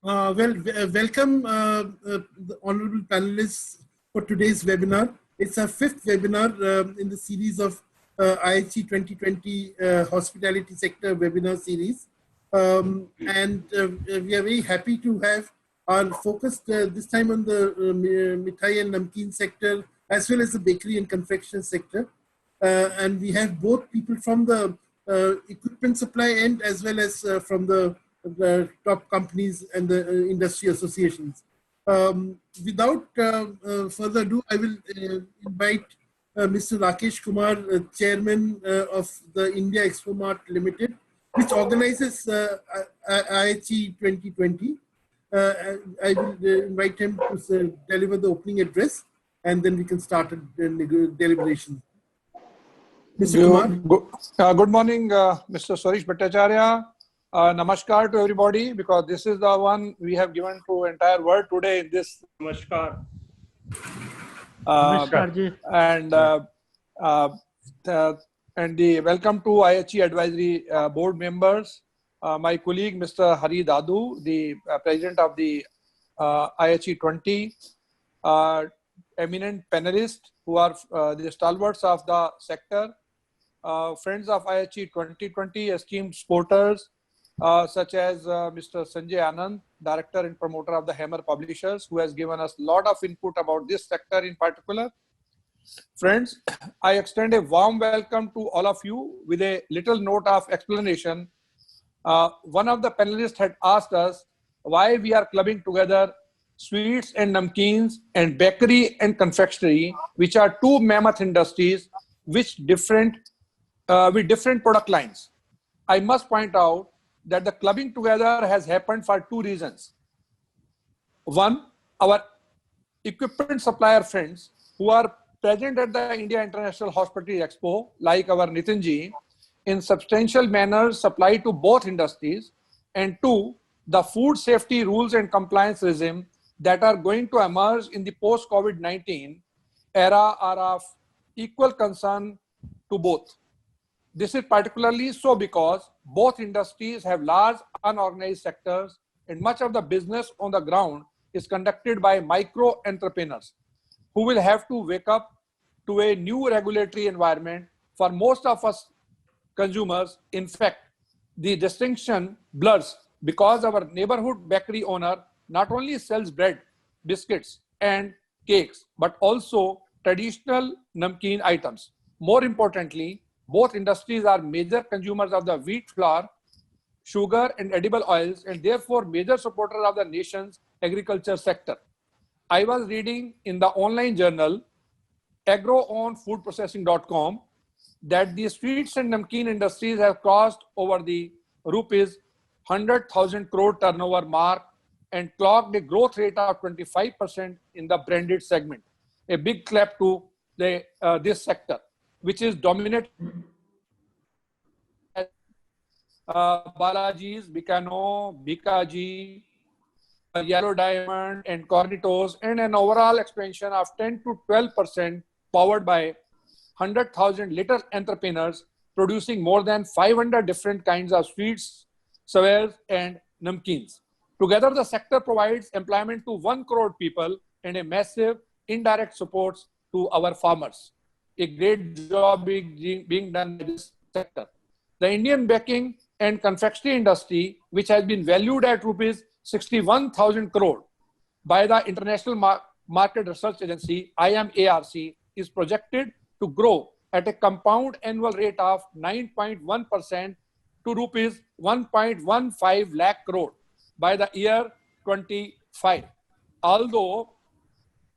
Welcome the honorable panelists for today's webinar. It's our fifth webinar in the series of IHE 2020 Hospitality Sector webinar series. And we are very happy to have our focus this time on the Mithai and Namkeen sector, as well as the bakery and confection sector. And we have both people from the equipment supply end, as well as from the top companies and the industry associations. Without further ado, I will invite Mr. Rakesh Kumar, Chairman of the India Expo Mart Limited, which organizes IHE 2020. I will invite him to deliver the opening address, and then we can start the deliberations. Mr. Kumar? Good morning, Mr. Swareesh Bhattacharya. Namaskar to everybody, because this is the one we have given to entire world today in this. Namaskar. And the welcome to IHE Advisory Board members, my colleague Mr. Hari Dadu, the President of the IHE 20, eminent panelists who are the stalwarts of the sector, friends of IHE 2020, esteemed supporters, such as Mr. Sanjay Anand, Director and Promoter of the Hammer Publishers, who has given us a lot of input about this sector in particular. Friends, I extend a warm welcome to all of you with a little note of explanation. One of the panelists had asked us why we are clubbing together sweets and namkeens and bakery and confectionery, which are two mammoth industries with different product lines. I must point out that the clubbing together has happened for two reasons. One, our equipment supplier friends who are present at the India International Hospitality Expo, like our Nitinji, in substantial manner supply to both industries. And two, the food safety rules and compliance regime that are going to emerge in the post-COVID-19 era are of equal concern to both. This is particularly so because both industries have large unorganized sectors, and much of the business on the ground is conducted by micro entrepreneurs who will have to wake up to a new regulatory environment. For most of us consumers, in fact, the distinction blurs because our neighborhood bakery owner not only sells bread, biscuits, and cakes, but also traditional namkeen items. More importantly, both industries are major consumers of the wheat flour, sugar, and edible oils, and therefore major supporters of the nation's agriculture sector. I was reading in the online journal agroonfoodprocessing.com that the sweets and namkeen industries have crossed over the rupees 100,000 crore turnover mark and clocked a growth rate of 25% in the branded segment. A big clap to this sector, which is dominated Balaji's, Bikano, Bikaji, Yellow Diamond, and Cornitos, and an overall expansion of 10 to 12% powered by 100,000 little entrepreneurs producing more than 500 different kinds of sweets, sours, and namkeens. Together, the sector provides employment to 1 crore people and a massive indirect support to our farmers. A great job being done by this sector. The Indian baking and confectionery industry, which has been valued at rupees 61,000 crore by the International Market Research Agency, IMARC, is projected to grow at a compound annual rate of 9.1% to rupees 1.15 lakh crore by the year 25. Although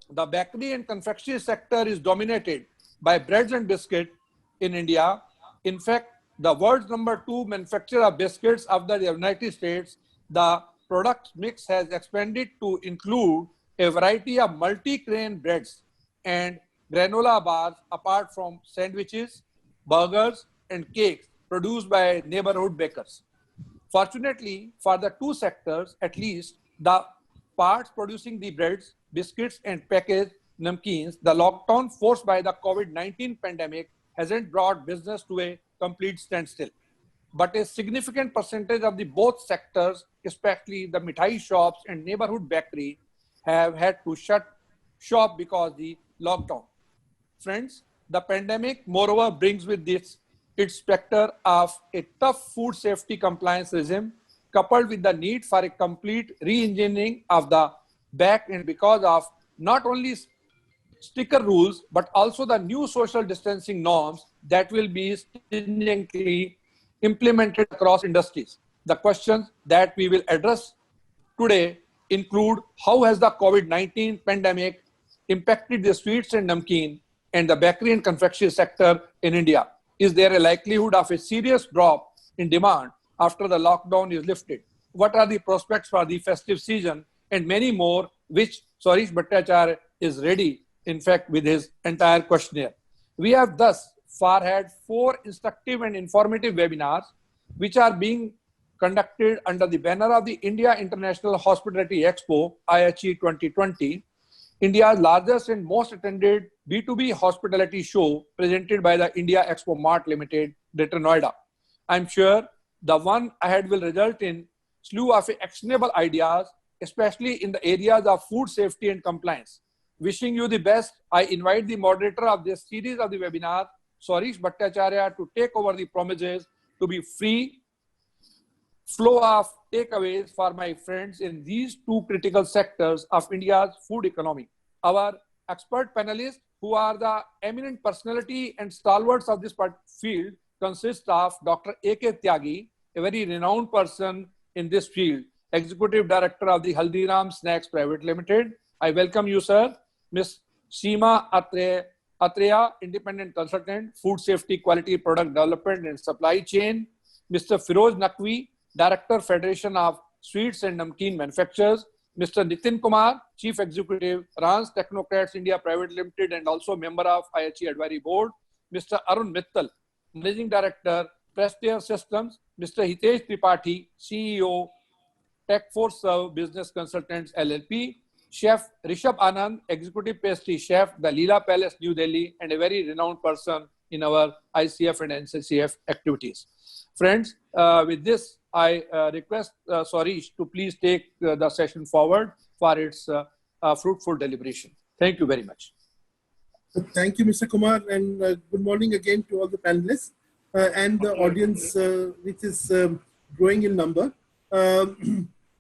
the bakery and confectionery sector is dominated by breads and biscuits in India, in fact, the world's #2 manufacturer of biscuits of the United States, the product mix has expanded to include a variety of multi-grain breads and granola bars, apart from sandwiches, burgers, and cakes produced by neighborhood bakers. Fortunately, for the two sectors, at least the parts producing the breads, biscuits, and packaged namkeens, the lockdown forced by the COVID-19 pandemic hasn't brought business to a complete standstill. But a significant percentage of the both sectors especially the mithai shops and neighborhood bakery, have had to shut shop because the lockdown. Friends, the pandemic moreover brings with this its specter of a tough food safety compliance regime coupled with the need for a complete re-engineering of the back end because of not only sticker rules, but also the new social distancing norms that will be stringently implemented across industries. The questions that we will address today include how has the COVID-19 pandemic impacted the sweets and namkeen and the bakery and confectionery sector in India? Is there a likelihood of a serious drop in demand after the lockdown is lifted? What are the prospects for the festive season? And many more, which Sarish Bhattacharya is ready, in fact, with his entire questionnaire. We have thus far had 4 instructive and informative webinars, which are being conducted under the banner of the India International Hospitality Expo, IHE 2020, India's largest and most attended B2B hospitality show presented by the India Expo Mart Limited, Greater Noida. I'm sure the one ahead will result in slew of actionable ideas, especially in the areas of food safety and compliance. Wishing you the best, I invite the moderator of this series of the webinar, Sarish Bhattacharya, to take over the promises to be free flow of takeaways for my friends in these 2 critical sectors of India's food economy. Our expert panelists, who are the eminent personality and stalwarts of this field, consist of Dr. A.K. Tyagi, a very renowned person in this field, Executive Director of the Haldiram Snacks Private Limited. I welcome you, sir. Ms. Seema Atreya, Independent Consultant, Food Safety, Quality, Product Development and Supply Chain. Mr. Firoz Naqvi, Director, Federation of Sweets and Namkeen Manufacturers. Mr. Nitin Kumar, Chief Executive, Rans Technocrats India Private Limited and also member of IHE Advisory Board. Mr. Arun Mittal, Managing Director, Prestige Systems. Mr. Hitesh Tripathi, CEO, Tech4 Serve Business Consultants LLP. Chef Rishabh Anand, Executive Pastry Chef, the Leela Palace, New Delhi, and a very renowned person in our ICF and NCCF activities. Friends, with this, I request Sarish to please take the session forward for its fruitful deliberation. Thank you very much. Thank you, Mr. Kumar, and good morning again to all the panelists and the audience, which is growing in number.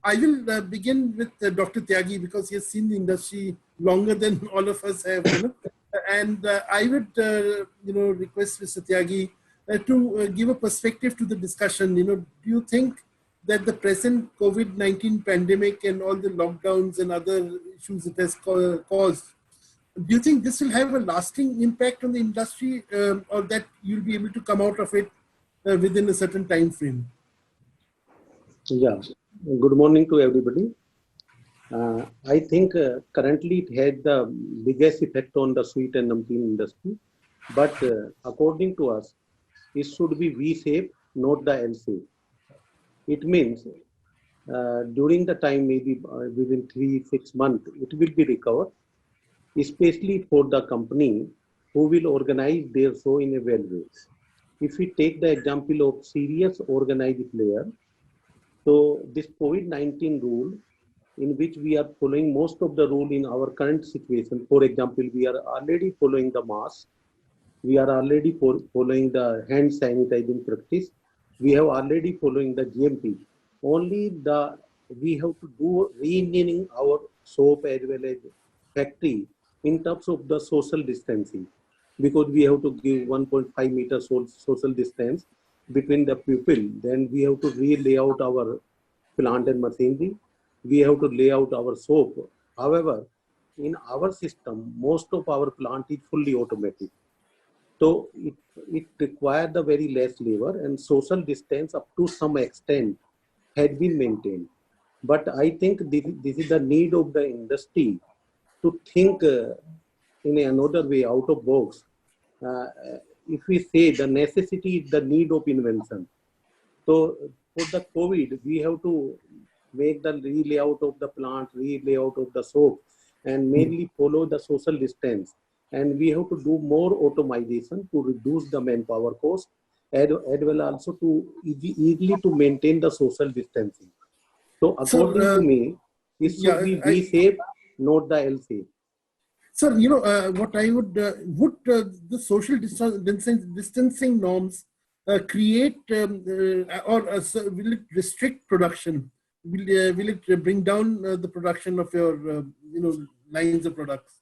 I will begin with Dr. Tyagi because he has seen the industry longer than all of us have. And I would, request Mr. Tyagi to give a perspective to the discussion. Do you think that the present COVID-19 pandemic and all the lockdowns and other issues it has caused, do you think this will have a lasting impact on the industry, or that you'll be able to come out of it within a certain time frame? Yeah. Good morning to everybody. I think currently it had the biggest effect on the sweet and namkeen industry, but according to us, it should be V-shaped, not the L-shape. It means during the time, maybe within 3-6 months, it will be recovered, especially for the company who will organize their show in a well way. If we take the example of serious organized player, so this COVID-19 rule, in which we are following most of the rule in our current situation. For example, we are already following the mask. We are already following the hand sanitizing practice. We have already following the GMP. Only we have to do re-engineering our shop as well as factory in terms of the social distancing, because we have to give 1.5 meters social distance between the people. Then we have to re-lay out our plant and machinery. We have to lay out our soap. However, in our system, most of our plant is fully automatic. So it requires the very less labor, and social distance up to some extent had been maintained. But I think this is the need of the industry to think in another way, out of box. If we say the necessity is the need of invention. So for the COVID, we have to make the re-layout of the plant, re-layout of the soap, and mainly follow the social distance. And we have to do more automation to reduce the manpower cost, as well also to easily to maintain the social distancing. So according to me, it should be V shape, not the L shape. Sir, what I would the social distancing norms create so will it restrict production? Will it bring down the production of your lines of products?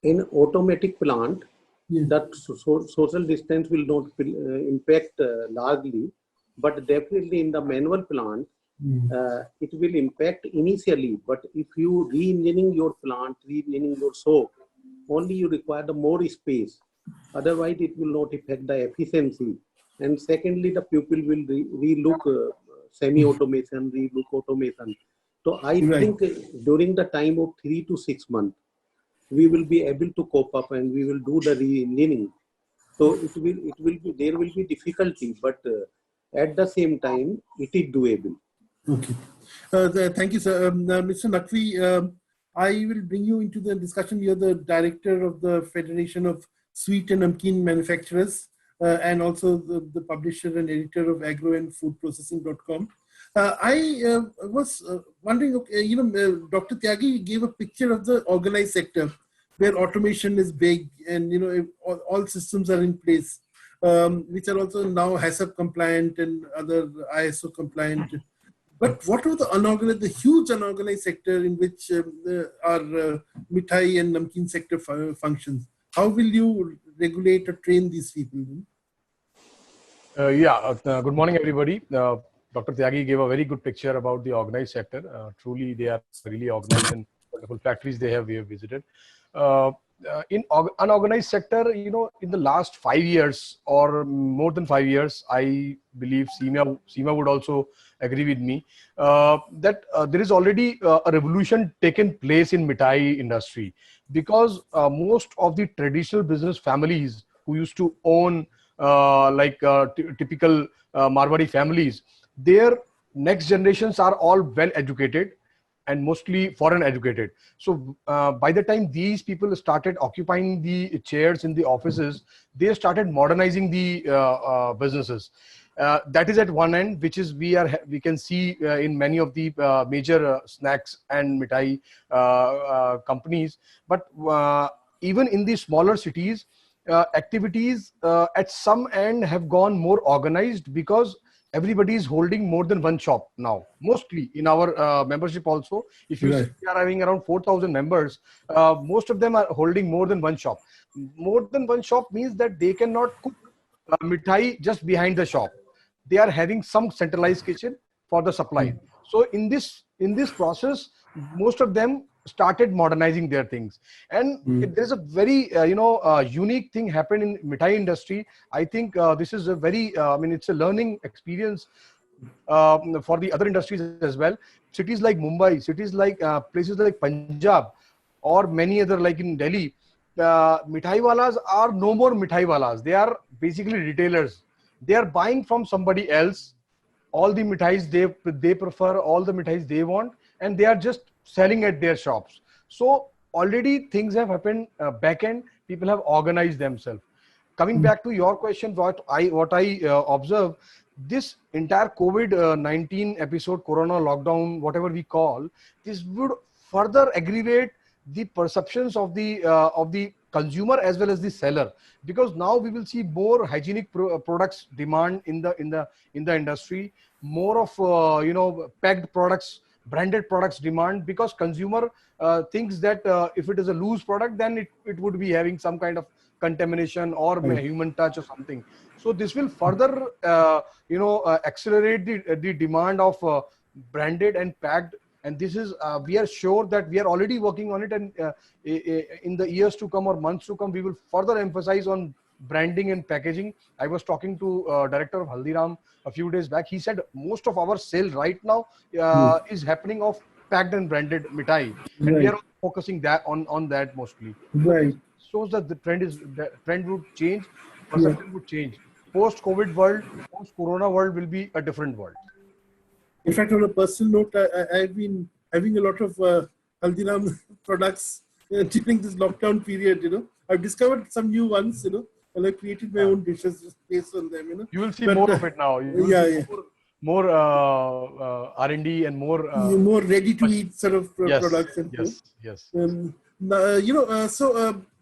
In automatic plant, that social distance will not impact largely, but definitely in the manual plant, it will impact initially. But if you re-engineering your plant, re-engineering your shop, only you require the more space. Otherwise, it will not affect the efficiency. And secondly, the people will re-look semi-automation, re-look automation. So I think during the time of 3 to 6 months, we will be able to cope up and we will do the re-engineering. So there will be difficulty, but at the same time, it is doable. Okay. Thank you, sir. Mr. Naqvi, I will bring you into the discussion. You're the director of the Federation of Sweet and Namkeen Manufacturers and also the publisher and editor of agroandfoodprocessing.com. I was wondering, Dr. Tyagi gave a picture of the organized sector where automation is big and, all systems are in place, which are also now HACCP compliant and other ISO compliant. But what are the huge unorganized sector in which our mithai and namkeen sector functions? How will you regulate or train these people? Good morning, everybody. Dr. Tyagi gave a very good picture about the organized sector. Truly, they are really organized and wonderful factories we have visited. In unorganized sector, in the last 5 years or more than 5 years, I believe Seema would also agree with me that there is already a revolution taken place in mithai industry, because most of the traditional business families who used to own typical Marwari families, their next generations are all well educated and mostly foreign educated. So by the time these people started occupying the chairs in the offices, they started modernizing the businesses. That is at one end, which is we can see in many of the major snacks and mithai companies. But even in the smaller cities, activities at some end have gone more organized, because everybody is holding more than one shop now. Mostly in our membership also, if you see, we are having around 4,000 members, most of them are holding more than one shop. More than one shop means that they cannot cook mithai just behind the shop. They are having some centralized kitchen for the supply. So in this process, most of them started modernizing their things, and there's a very unique thing happened in mithai industry. I think this is a very it's a learning experience for the other industries as well. Cities like Mumbai, cities like places like Punjab, or many other like in Delhi, mithai walas are no more mithai walas. They are basically retailers. They are buying from somebody else all the mithais they prefer, all the mithais they want, and they are just selling at their shops. So already things have happened back end. People have organized themselves. Coming back to your question, what I observe, this entire COVID-19 episode, Corona lockdown, whatever we call, this would further aggravate the perceptions of the consumer as well as the seller, because now we will see more hygienic products demand in the industry, more of packed products, branded products demand, because consumer thinks that if it is a loose product, then it would be having some kind of contamination or human touch or something. So this will further accelerate the demand of branded and packed. And this is, we are sure that we are already working on it, and in the years to come or months to come, we will further emphasize on branding and packaging. I was talking to director of Haldiram a few days back. He said most of our sale right now is happening of packed and branded mithai, and we are focusing on that mostly. Right. So shows that the trend would change, perception would change. Post-COVID world, post-Corona world will be a different world. In fact, on a personal note, I've been having a lot of Haldiram products during this lockdown period. I've discovered some new ones, and I created my own dishes just based on them, You will see more of it now. more R&D and more more ready to eat sort of yes, products and food. yes.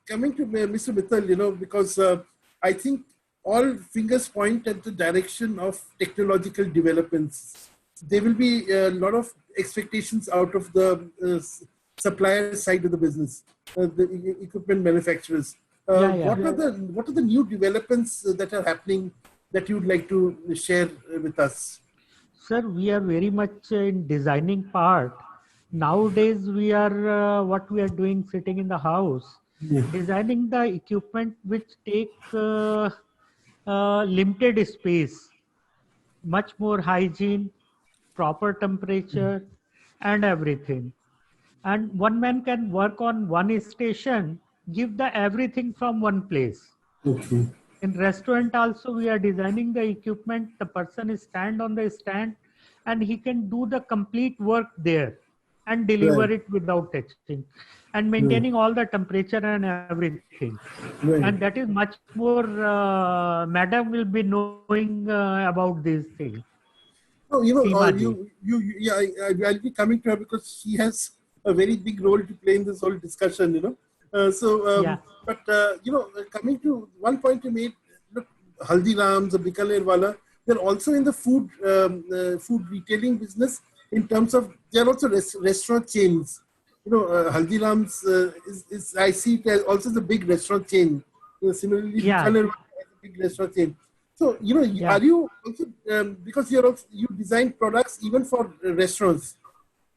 Coming to Mr. Mittal, because I think all fingers point at the direction of technological developments. There will be a lot of expectations out of the supplier side of the business, the equipment manufacturers. What are the new developments that are happening that you would like to share with us? Sir, we are very much in designing part. Nowadays, we are what we are doing sitting in the house, designing the equipment which take limited space, much more hygiene, proper temperature, and everything. And one man can work on one station, give the everything from one place. Okay. In restaurant also, we are designing the equipment. The person is stand on the stand and he can do the complete work there and deliver Right. it without touching and maintaining all the temperature and everything. Right. And that is much more, madam will be knowing about these things. No, Seema ji. I'll be coming to her because she has a very big role to play in this whole discussion. Yeah. But coming to one point you made, look, Haldiram's, the Bikaner Wala, they're also in the food retailing business in terms of they're also restaurant chains. Haldiram's is I see it as also the big restaurant chain. Similarly, Yeah. Bikaner Wala is a big restaurant chain. So, Yeah. are you also, because you design products even for restaurants.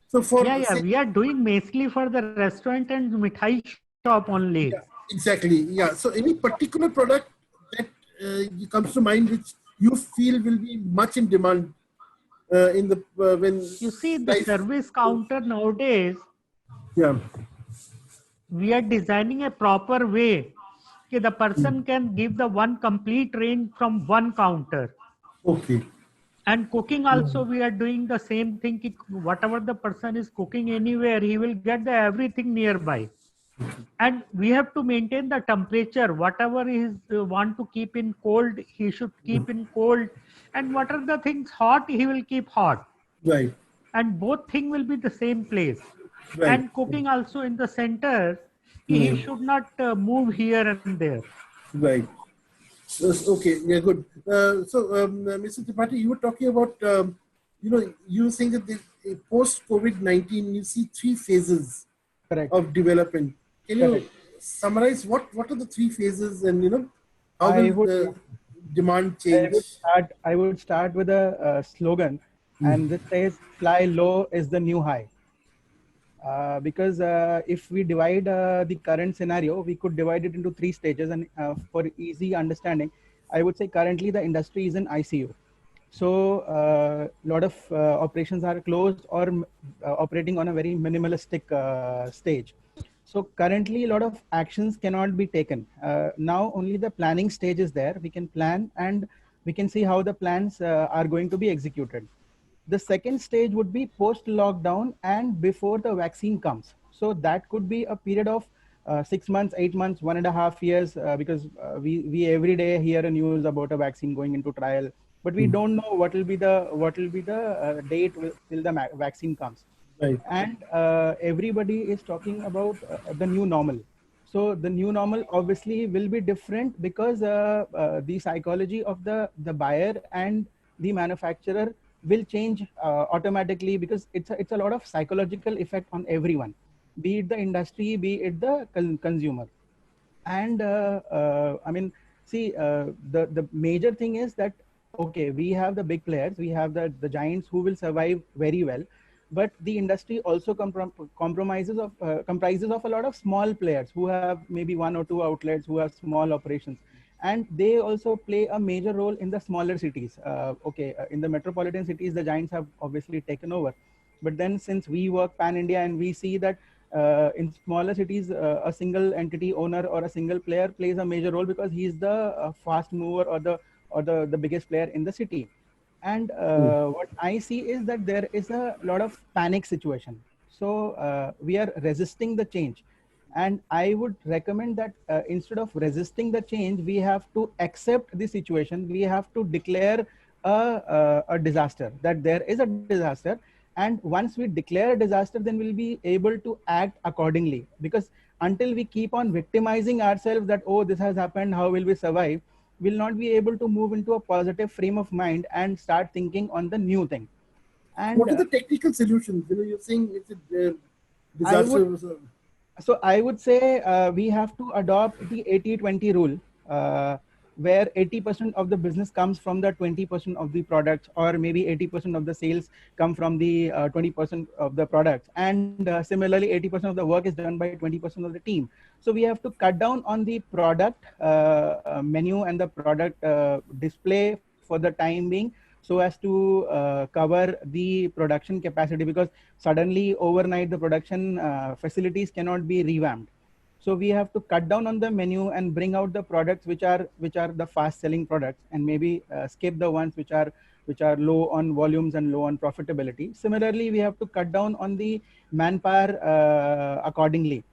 So for We are doing mainly for the restaurant and mithai shop only. Yeah, exactly. Yeah. So any particular product that comes to mind which you feel will be much in demand in the when You see the service counter nowadays, Yeah. we are designing a proper way that the person can give the one complete range from one counter. Okay. And cooking also, we are doing the same thing. Whatever the person is cooking anywhere, he will get the everything nearby. And we have to maintain the temperature. Whatever he want to keep in cold, he should keep in cold. And what are the things hot, he will keep hot. Right. And both thing will be the same place. Right. And cooking also in the center, he should not move here and there. Right. Okay. Yeah. Good. Mr. Tripathi, you were talking about you were saying that post COVID-19, you see three phases Correct. of development. Can you Correct. summarize what are the three phases and how I will would- the demand change? I would start with a slogan, and this says "Fly low is the new high." Because if we divide the current scenario, we could divide it into three stages, and for easy understanding, I would say currently the industry is in ICU. So a lot of operations are closed or operating on a very minimalistic stage. So currently a lot of actions cannot be taken. Now only the planning stage is there. We can plan and we can see how the plans are going to be executed. The second stage would be post lockdown and before the vaccine comes. So that could be a period of 6 months, 8 months, 1.5 years, because we every day hear a news about a vaccine going into trial, but we don't know what will be the date till the vaccine comes. Right. And everybody is talking about the new normal. So the new normal obviously will be different because the psychology of the buyer and the manufacturer will change automatically, because it's a lot of psychological effect on everyone, be it the industry, be it the consumer. And I mean, see, the major thing is that, okay, we have the big players, we have the giants who will survive very well, but the industry also comprises of a lot of small players who have maybe 1 or 2 outlets, who have small operations, and they also play a major role in the smaller cities. In the metropolitan cities, the giants have obviously taken over, but then since we work pan India and we see that in smaller cities, a single entity owner or a single player plays a major role because he's the fast mover or the biggest player in the city. And what I see is that there is a lot of panic situation. So we are resisting the change. And I would recommend that instead of resisting the change, we have to accept the situation. We have to declare a disaster, that there is a disaster. And once we declare a disaster, then we'll be able to act accordingly. Because until we keep on victimizing ourselves that, oh, this has happened, how will we survive? We'll not be able to move into a positive frame of mind and start thinking on the new thing. And what are the technical solutions? You know, you're saying it's a disaster. I would say we have to adopt the 80-20 rule, where 80% of the business comes from the 20% of the products, or maybe 80% of the sales come from the 20% of the products. And similarly, 80% of the work is done by 20% of the team. So we have to cut down on the product menu and the product display for the time being, so as to cover the production capacity, because suddenly overnight the production facilities cannot be revamped. So we have to cut down on the menu and bring out the products which are the fast selling products, and maybe skip the ones which are low on volumes and low on profitability. Similarly, we have to cut down on the manpower accordingly.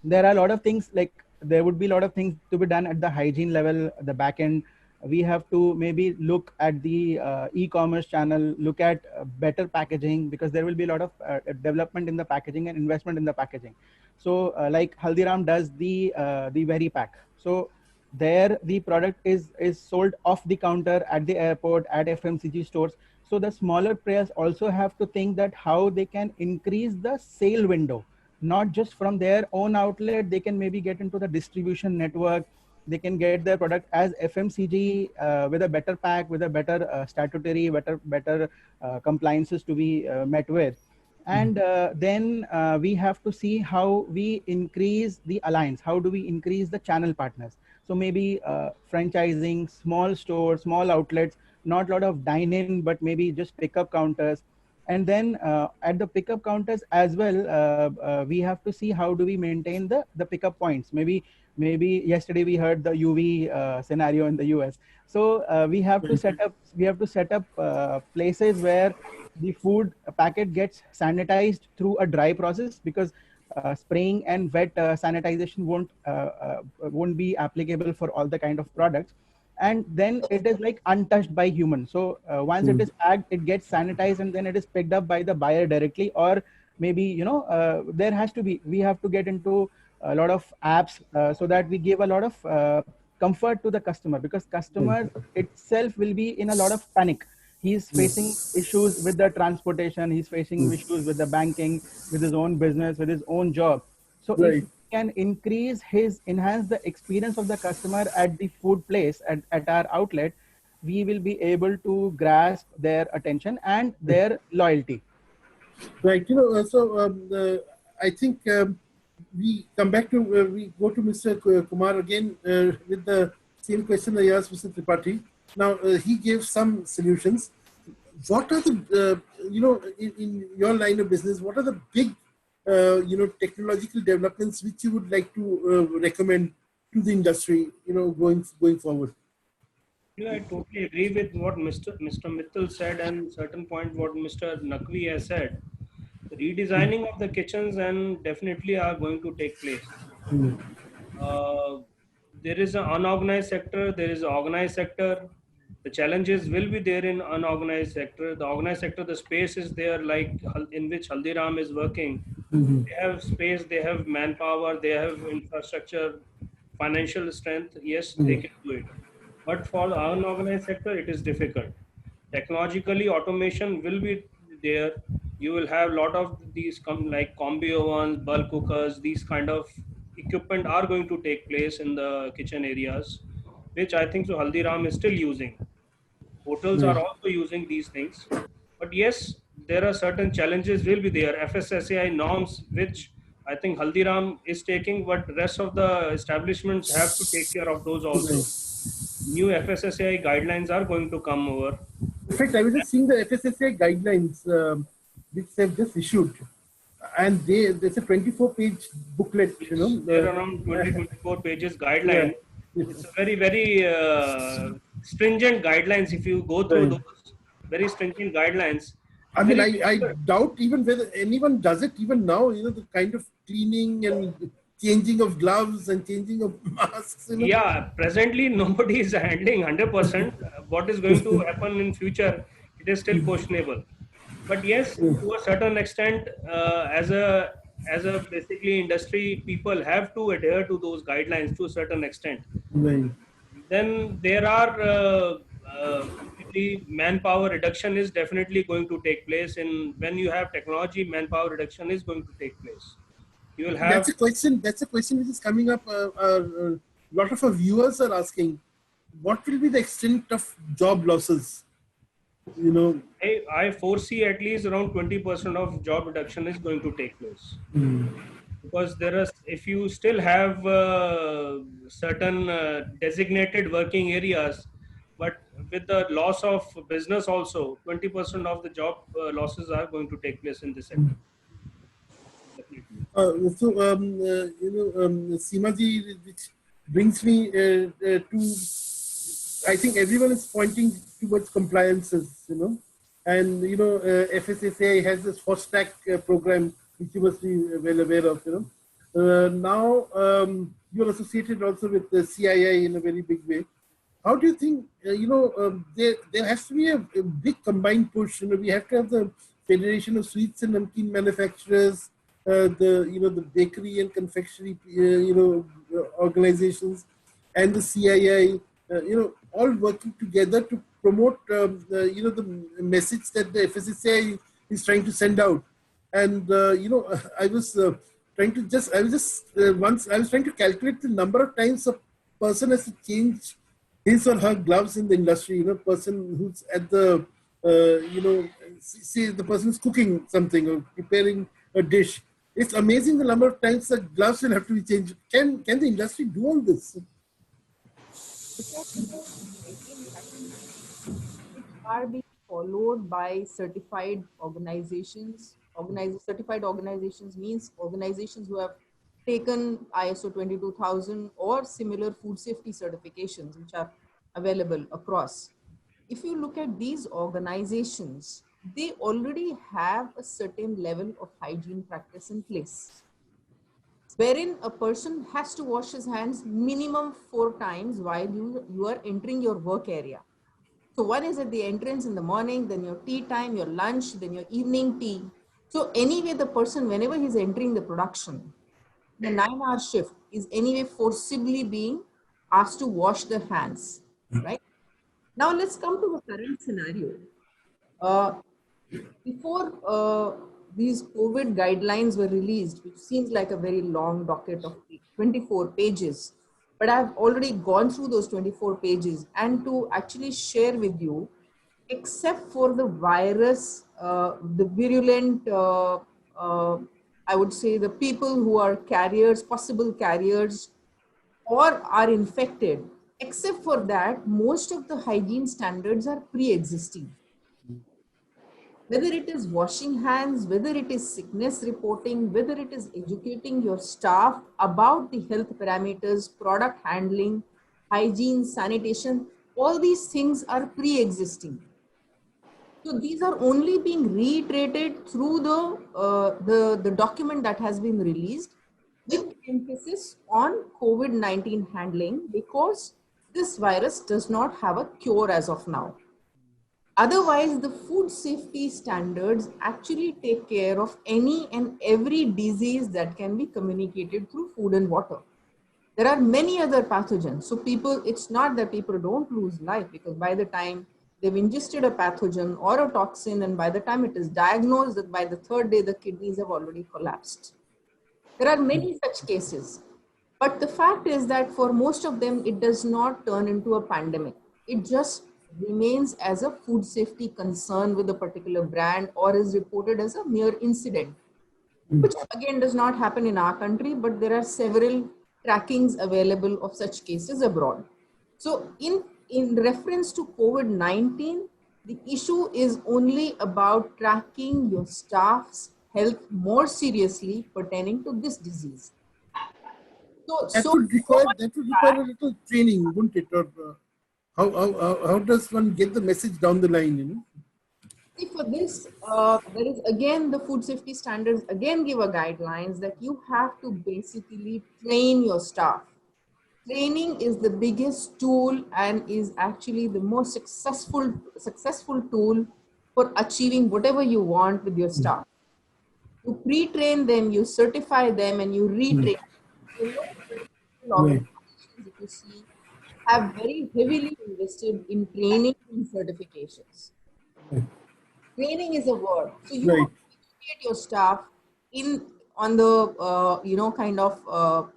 There are a lot of things, like there would be a lot of things to be done at the hygiene level, the back end. We have to maybe look at the e-commerce channel, look at better packaging, because there will be a lot of development in the packaging and investment in the packaging. So like Haldiram does the Very Pack. So there the product is sold off the counter at the airport, at FMCG stores. So the smaller players also have to think that how they can increase the sale window, not just from their own outlet. They can maybe get into the distribution network. They can get their product as FMCG with a better pack, with a better statutory, better compliances to be met with. And then we have to see how we increase the alliance. How do we increase the channel partners? So maybe franchising, small stores, small outlets, not a lot of dine-in, but maybe just pickup counters. And then at the pickup counters as well, we have to see how do we maintain the pickup points. Maybe yesterday we heard the UV scenario in the US. So we have to set up places where the food packet gets sanitized through a dry process, because spraying and wet sanitization won't be applicable for all the kind of products. And then it is like untouched by humans. So once it is packed, it gets sanitized, and then it is picked up by the buyer directly. Or maybe, we have to get into a lot of apps so that we give a lot of comfort to the customer, because customer itself will be in a lot of panic. He's facing issues with the transportation. He's facing issues with the banking, with his own business, with his own job. So if we can enhance the experience of the customer at the food place, at our outlet, we will be able to grasp their attention and their loyalty. Right. I think we come back to, we go to Mr. Kumar again with the same question I asked Mr. Tripathi. Now, he gave some solutions. What are the, in your line of business, what are the big, technological developments which you would like to recommend to the industry, going forward? I totally agree with what Mr. Mittal said, and certain point what Mr. Naqvi has said. Redesigning of the kitchens and definitely are going to take place. There is an unorganized sector, there is an organized sector. The challenges will be there in unorganized sector. The organized sector, the space is there, like in which Haldiram is working. They have space, they have manpower, they have infrastructure, financial strength. Yes, they can do it. But for the unorganized sector, it is difficult. Technologically, automation will be there. You will have a lot of these like combi ovens, bulk cookers, these kind of equipment are going to take place in the kitchen areas, which I think so Haldiram is still using. Hotels are also using these things. But yes, there are certain challenges will be there. FSSAI norms, which I think Haldiram is taking, but rest of the establishments have to take care of those also. New FSSAI guidelines are going to come over. In fact, I was just seeing the FSSAI guidelines which they've just issued, and there's a 24-page booklet. There are around 24 pages guideline. Yeah. It's a very, very stringent guidelines. If you go through those very stringent guidelines, I mean, I doubt even whether anyone does it even now. The kind of cleaning and changing of gloves and changing of masks. Yeah, presently nobody is handling 100%. What is going to happen in future, it is still questionable. But yes, to a certain extent, as a basically industry, people have to adhere to those guidelines to a certain extent. Right. Then there are basically manpower reduction is definitely going to take place. And when you have technology, manpower reduction is going to take place. You will have. That's a question. That's a question which is coming up. A lot of our viewers are asking, what will be the extent of job losses? I foresee at least around 20% of job reduction is going to take place. Because if you still have certain designated working areas, but with the loss of business also, 20% of the job losses are going to take place in this sector. Definitely. Seemaji, which brings me to, I think everyone is pointing towards compliances, and, FSSAI has this FOSTAC program, which you must be well aware of, now you're associated also with the CII in a very big way. How do you think, there has to be a big combined push, we have to have the Federation of Sweets and Namkeen Manufacturers, the bakery and confectionery, organizations, and the CII, all working together to promote, the message that the FSSAI is trying to send out. And, I was trying to calculate the number of times a person has to change his or her gloves in the industry, person who's at the, say the person is cooking something or preparing a dish. It's amazing the number of times that gloves will have to be changed. Can the industry do all this? Are being followed by certified organizations. Certified organizations means organizations who have taken ISO 22000 or similar food safety certifications, which are available across. If you look at these organizations, they already have a certain level of hygiene practice in place, wherein a person has to wash his hands minimum 4 times while you are entering your work area. So one is at the entrance in the morning, then your tea time, your lunch, then your evening tea. So anyway, the person, whenever he's entering the production, the 9-hour shift is anyway forcibly being asked to wash their hands, right? Now let's come to the current scenario. Before these COVID guidelines were released, which seems like a very long docket of 24 pages, but I've already gone through those 24 pages, and to actually share with you, except for the virus, the virulent, I would say the people who are carriers, possible carriers, or are infected, except for that, most of the hygiene standards are pre-existing. Whether it is washing hands, whether it is sickness reporting, whether it is educating your staff about the health parameters, product handling, hygiene, sanitation, all these things are pre-existing. So these are only being reiterated through the document that has been released, with emphasis on COVID-19 handling, because this virus does not have a cure as of now. Otherwise, the food safety standards actually take care of any and every disease that can be communicated through food and water. There are many other pathogens. So it's not that people don't lose life, because by the time they've ingested a pathogen or a toxin, and by the time it is diagnosed, that by the 3rd day, the kidneys have already collapsed. There are many such cases. But the fact is that for most of them, it does not turn into a pandemic. It just remains as a food safety concern with a particular brand, or is reported as a mere incident, which again does not happen in our country, but there are several trackings available of such cases abroad. So in reference to COVID-19, the issue is only about tracking your staff's health more seriously pertaining to this disease. That would require a little training, wouldn't it? Or, how does one get the message down the line, See, for this, there is again the food safety standards again give a guidelines that you have to basically train your staff. Training is the biggest tool and is actually the most successful tool for achieving whatever you want with your staff. You pre-train them, you certify them, and you retrain. A lot of Right. organizations, if you see, have very heavily invested in training and certifications. Training is a word, so you have Right. to educate your staff in on the kind of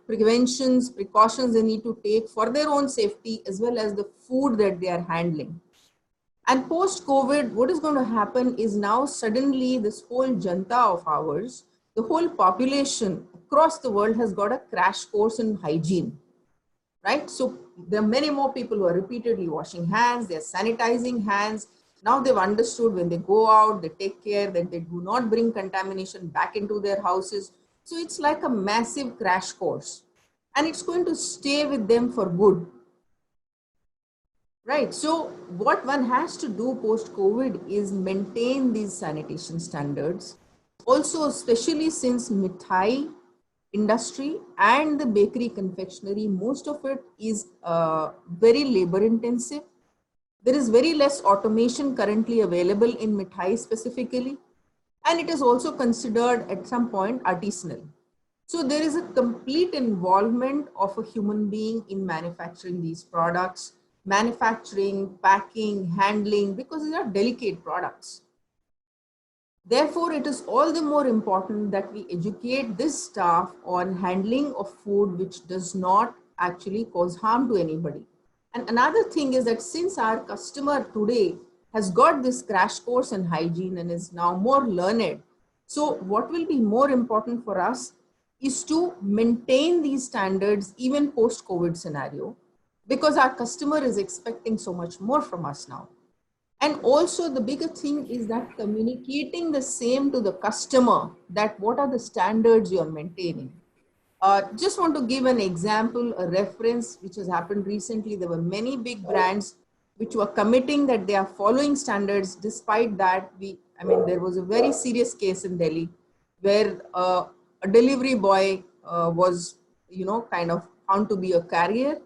preventions, precautions they need to take for their own safety as well as the food that they are handling. And post COVID, what is going to happen is now suddenly this whole janta of ours, the whole population across the world has got a crash course in hygiene, right? So there are many more people who are repeatedly washing hands, they're sanitizing hands. Now they've understood when they go out, they take care that they do not bring contamination back into their houses. So it's like a massive crash course and it's going to stay with them for good. Right. So what one has to do post-COVID is maintain these sanitation standards. Also, especially since mithai industry and the bakery confectionery, most of it is very labor intensive. There is very less automation currently available in mithai specifically. And it is also considered at some point artisanal. So there is a complete involvement of a human being in manufacturing these products, manufacturing, packing, handling, because these are delicate products. Therefore, it is all the more important that we educate this staff on handling of food which does not actually cause harm to anybody. And another thing is that since our customer today has got this crash course in hygiene and is now more learned, so what will be more important for us is to maintain these standards even post-COVID scenario, because our customer is expecting so much more from us now. And also the bigger thing is that communicating the same to the customer, that what are the standards you're maintaining. Just want to give an example, a reference which has happened recently. There were many big brands which were committing that they are following standards. Despite that, there was a very serious case in Delhi where a delivery boy was, kind of found to be a carrier.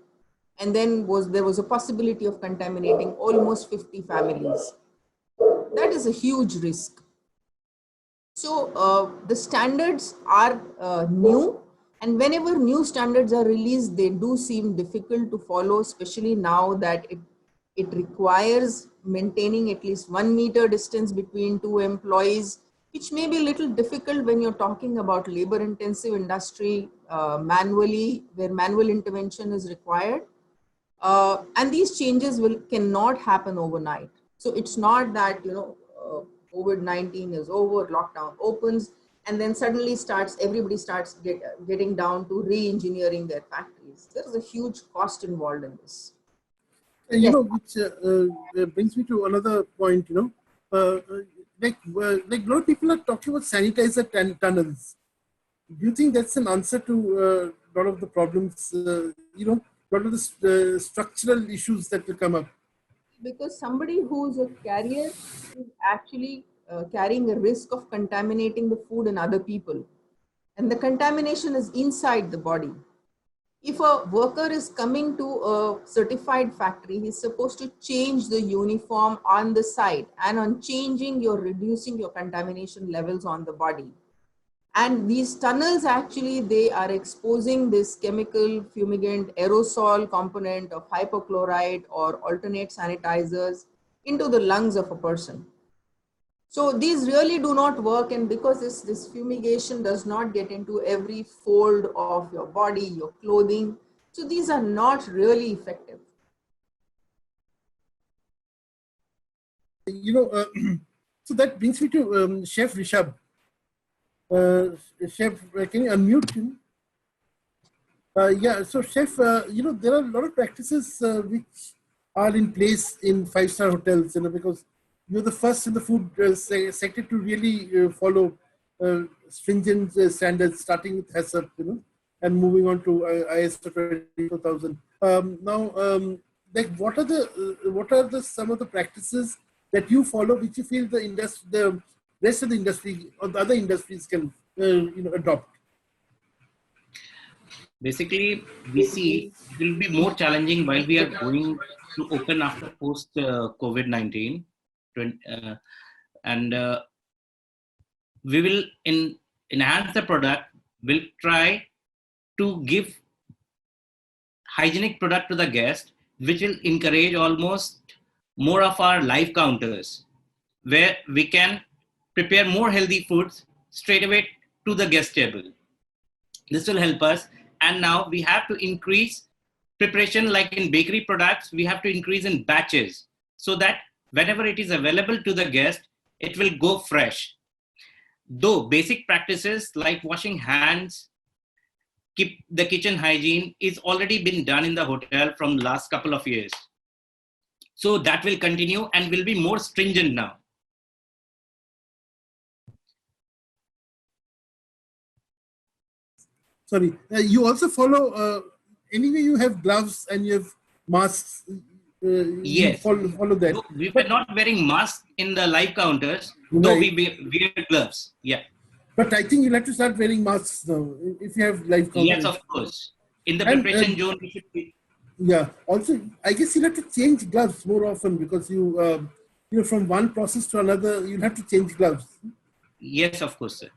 And then there was a possibility of contaminating almost 50 families. That is a huge risk. So the standards are new, and whenever new standards are released, they do seem difficult to follow, especially now that it requires maintaining at least 1 meter distance between two employees, which may be a little difficult when you're talking about labor intensive industry manually, where manual intervention is required. And these changes cannot happen overnight. So it's not that, COVID-19 is over, lockdown opens, and then suddenly everybody starts getting down to re-engineering their factories. There is a huge cost involved in this. And, which brings me to another point, like a lot of people are talking about sanitizer tunnels. Do you think that's an answer to a lot of the problems, what are the structural issues that will come up? Because somebody who's a carrier is actually carrying a risk of contaminating the food and other people. And the contamination is inside the body. If a worker is coming to a certified factory, he's supposed to change the uniform on the site, and on changing, you're reducing your contamination levels on the body. And these tunnels actually, they are exposing this chemical fumigant aerosol component of hypochlorite or alternate sanitizers into the lungs of a person. So these really do not work, and because this fumigation does not get into every fold of your body, your clothing, so these are not really effective. So that brings me to Chef Rishabh. Chef, can you unmute him? Yeah, so Chef, there are a lot of practices which are in place in five-star hotels, because you're the first in the food sector to really follow stringent standards, starting with HACCP, and moving on to ISO 24000. Now, like, what are some of the practices that you follow, which you feel the rest of the industry or the other industries can adopt? Basically, we see it will be more challenging while we are going to open after post COVID-19, and we will enhance the product. We'll try to give hygienic product to the guest, which will encourage almost more of our live counters, where we can prepare more healthy foods straight away to the guest table. This will help us. And now we have to increase preparation, like in bakery products, we have to increase in batches so that whenever it is available to the guest, it will go fresh. Though basic practices like washing hands, keep the kitchen hygiene is already been done in the hotel from last couple of years. So that will continue and will be more stringent now. Sorry, you also follow, anyway you have gloves and you have masks. Yes. You follow that. No, we were not wearing masks in the live counters, though Right. we wear gloves. Yeah. But I think you'll have to start wearing masks now if you have live counters. Yes, of course. In the And, preparation zone, we should be. Yeah. Also, I guess you'll have to change gloves more often because you from one process to another, you'll have to change gloves. Yes, of course, sir.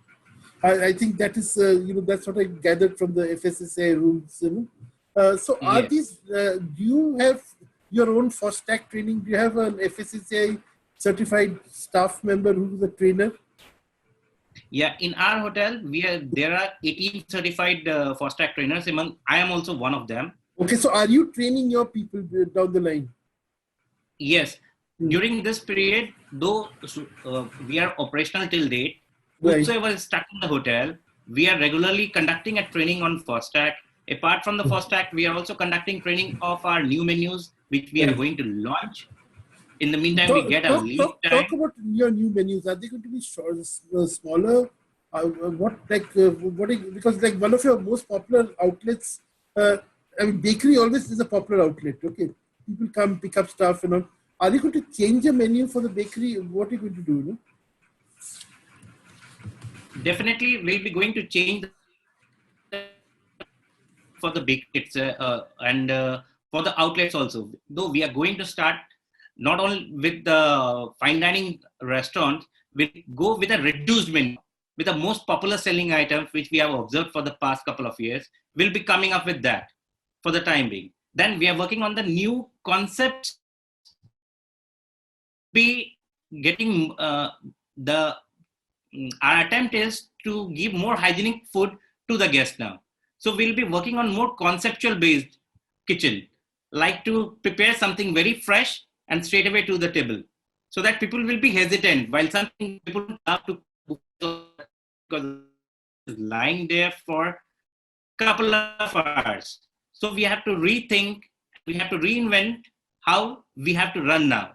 I think that is, that's what I gathered from the FSSAI rules. So are Yes. these, do you have your own FOSTAC training? Do you have an FSSAI certified staff member who is a trainer? Yeah, in our hotel, there are 18 certified FOSTAC trainers. I am also one of them. Okay, so are you training your people down the line? Yes. During this period, though we are operational till date, Right. whosoever is stuck in the hotel, we are regularly conducting a training on FOSTAC. Apart from the FOSTAC, we are also conducting training of our new menus, which we are going to launch. In the meantime, we get a lead time. Talk about your new menus. Are they going to be smaller? Because like one of your most popular outlets, I mean, bakery always is a popular outlet. Okay, people come pick up stuff. Are you going to change a menu for the bakery? What are you going to do? Definitely, we'll be going to change for the bakeries and for the outlets also. Though we are going to start not only with the fine dining restaurants, we'll go with a reduced menu, with the most popular selling items, which we have observed for the past couple of years. We'll be coming up with that for the time being. Then we are working on the new concepts. Be getting our attempt is to give more hygienic food to the guest now. So we'll be working on more conceptual based kitchen, like to prepare something very fresh and straight away to the table, so that people will be hesitant while something people love to because it's lying there for a couple of hours. So we have to rethink, we have to reinvent how we have to run now.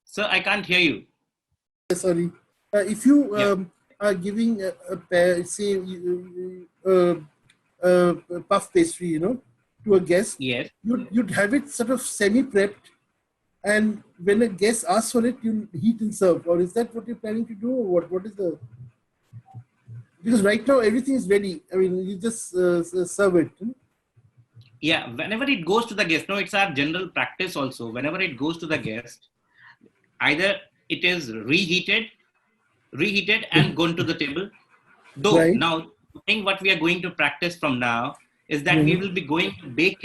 Sir, I can't hear you. Sorry. If you are giving a puff pastry, to a guest, Yes. you'd have it sort of semi-prepped, and when a guest asks for it, you'll heat and serve. Or is that what you're planning to do? Or what is the... Because right now, everything is ready. I mean, you just serve it. Yeah, whenever it goes to the guest, no, it's our general practice also. Whenever it goes to the guest, either it is reheated and gone to the table. Though Right. now, I think what we are going to practice from now is that we will be going to bake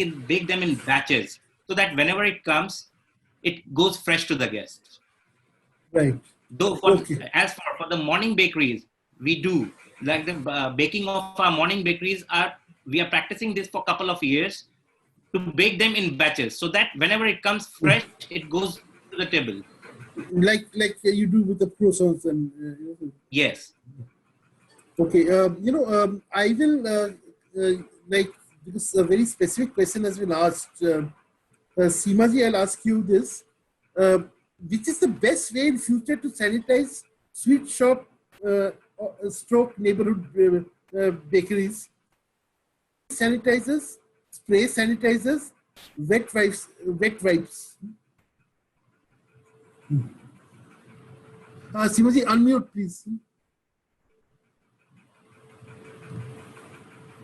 them in batches, so that whenever it comes, it goes fresh to the guest. Right. Though as for the morning bakeries, we do like the baking of our morning bakeries we are practicing this for a couple of years to bake them in batches, so that whenever it comes fresh, it goes to the table. Like you do with the croissants and... Yes. Okay. I will because a very specific question has been asked. Seemaji, I'll ask you this. Which is the best way in future to sanitize sweet shop stroke neighborhood bakeries? Sanitizers, spray sanitizers, wet wipes. Simaji, unmute, please.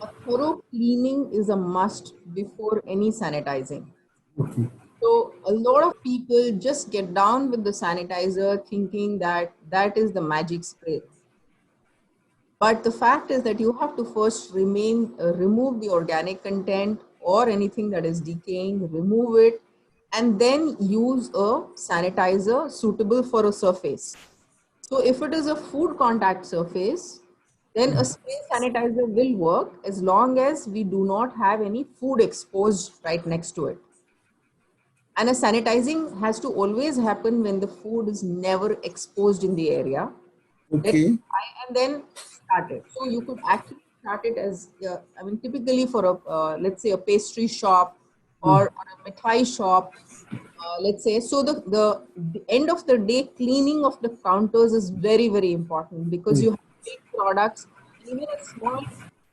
A thorough cleaning is a must before any sanitizing. Okay. So a lot of people just get down with the sanitizer thinking that that is the magic spray. But the fact is that you have to first remove the organic content or anything that is decaying, remove it, and then use a sanitizer suitable for a surface. So if it is a food contact surface, then a spray sanitizer will work as long as we do not have any food exposed right next to it. And a sanitizing has to always happen when the food is never exposed in the area. Okay. And then start it. So you could actually start it as, I mean, typically for a, let's say a pastry shop or a mithai shop, let's say. So the end of the day cleaning of the counters is very, very important because you have big products. Even a small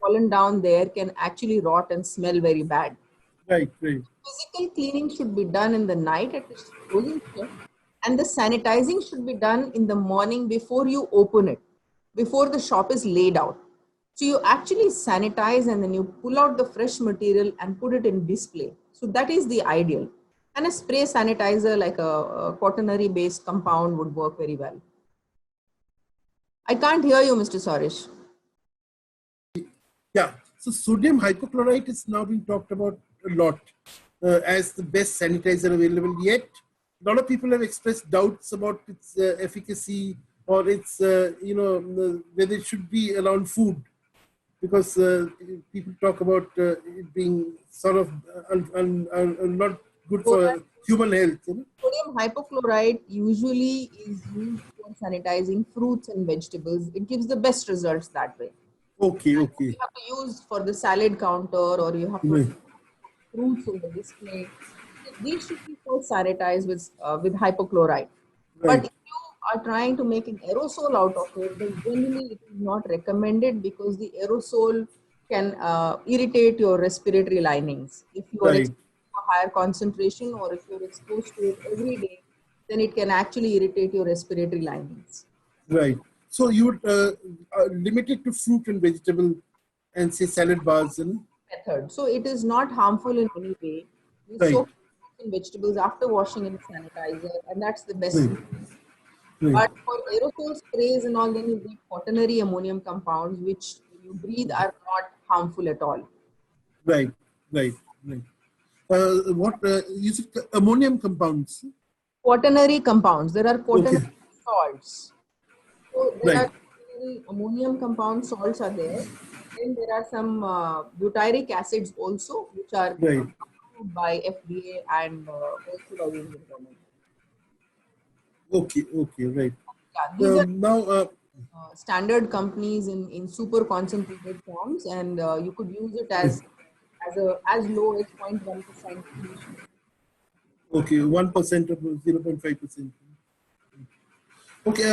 fallen down there can actually rot and smell very bad. Right, right. Physical cleaning should be done in the night at its closing shift, and the sanitizing should be done in the morning before you open it, before the shop is laid out. So you actually sanitize and then you pull out the fresh material and put it in display. So that is the ideal. And a spray sanitizer like a quaternary based compound would work very well. I can't hear you, Mr. Sarish. Yeah, so sodium hypochlorite is now being talked about a lot as the best sanitizer available. Yet, a lot of people have expressed doubts about its efficacy or its, whether it should be around food, because people talk about it being sort of not good for human health. You know? Sodium hypochlorite usually is used for sanitizing fruits and vegetables. It gives the best results that way. Okay, okay. You have to use for the salad counter or you have to use fruits in the display. These should be first sanitized with hypochlorite. Right. But if you are trying to make an aerosol out of it, then generally it is not recommended because the aerosol can irritate your respiratory linings. If you are exposed to a higher concentration or if you're exposed to it every day, then it can actually irritate your respiratory linings. Right. So you would limit it to fruit and vegetable and say salad bars. And method. So it is not harmful in any way. You soak fruits and vegetables after washing in sanitizer, and that's the best. But for aerosol sprays and all, then you get quaternary ammonium compounds, which when you breathe are not harmful at all. Right, right, right. You said ammonium compounds? Quaternary compounds. There are quaternary salts. So there are ammonium compound salts are there. Then there are some butyric acids also, which are approved by FDA and also by the Indian government. Okay, okay, right. Yeah, these are now standard companies in super concentrated forms, and you could use it as low as 0.1%. Okay, 1% of 0.5%. Okay,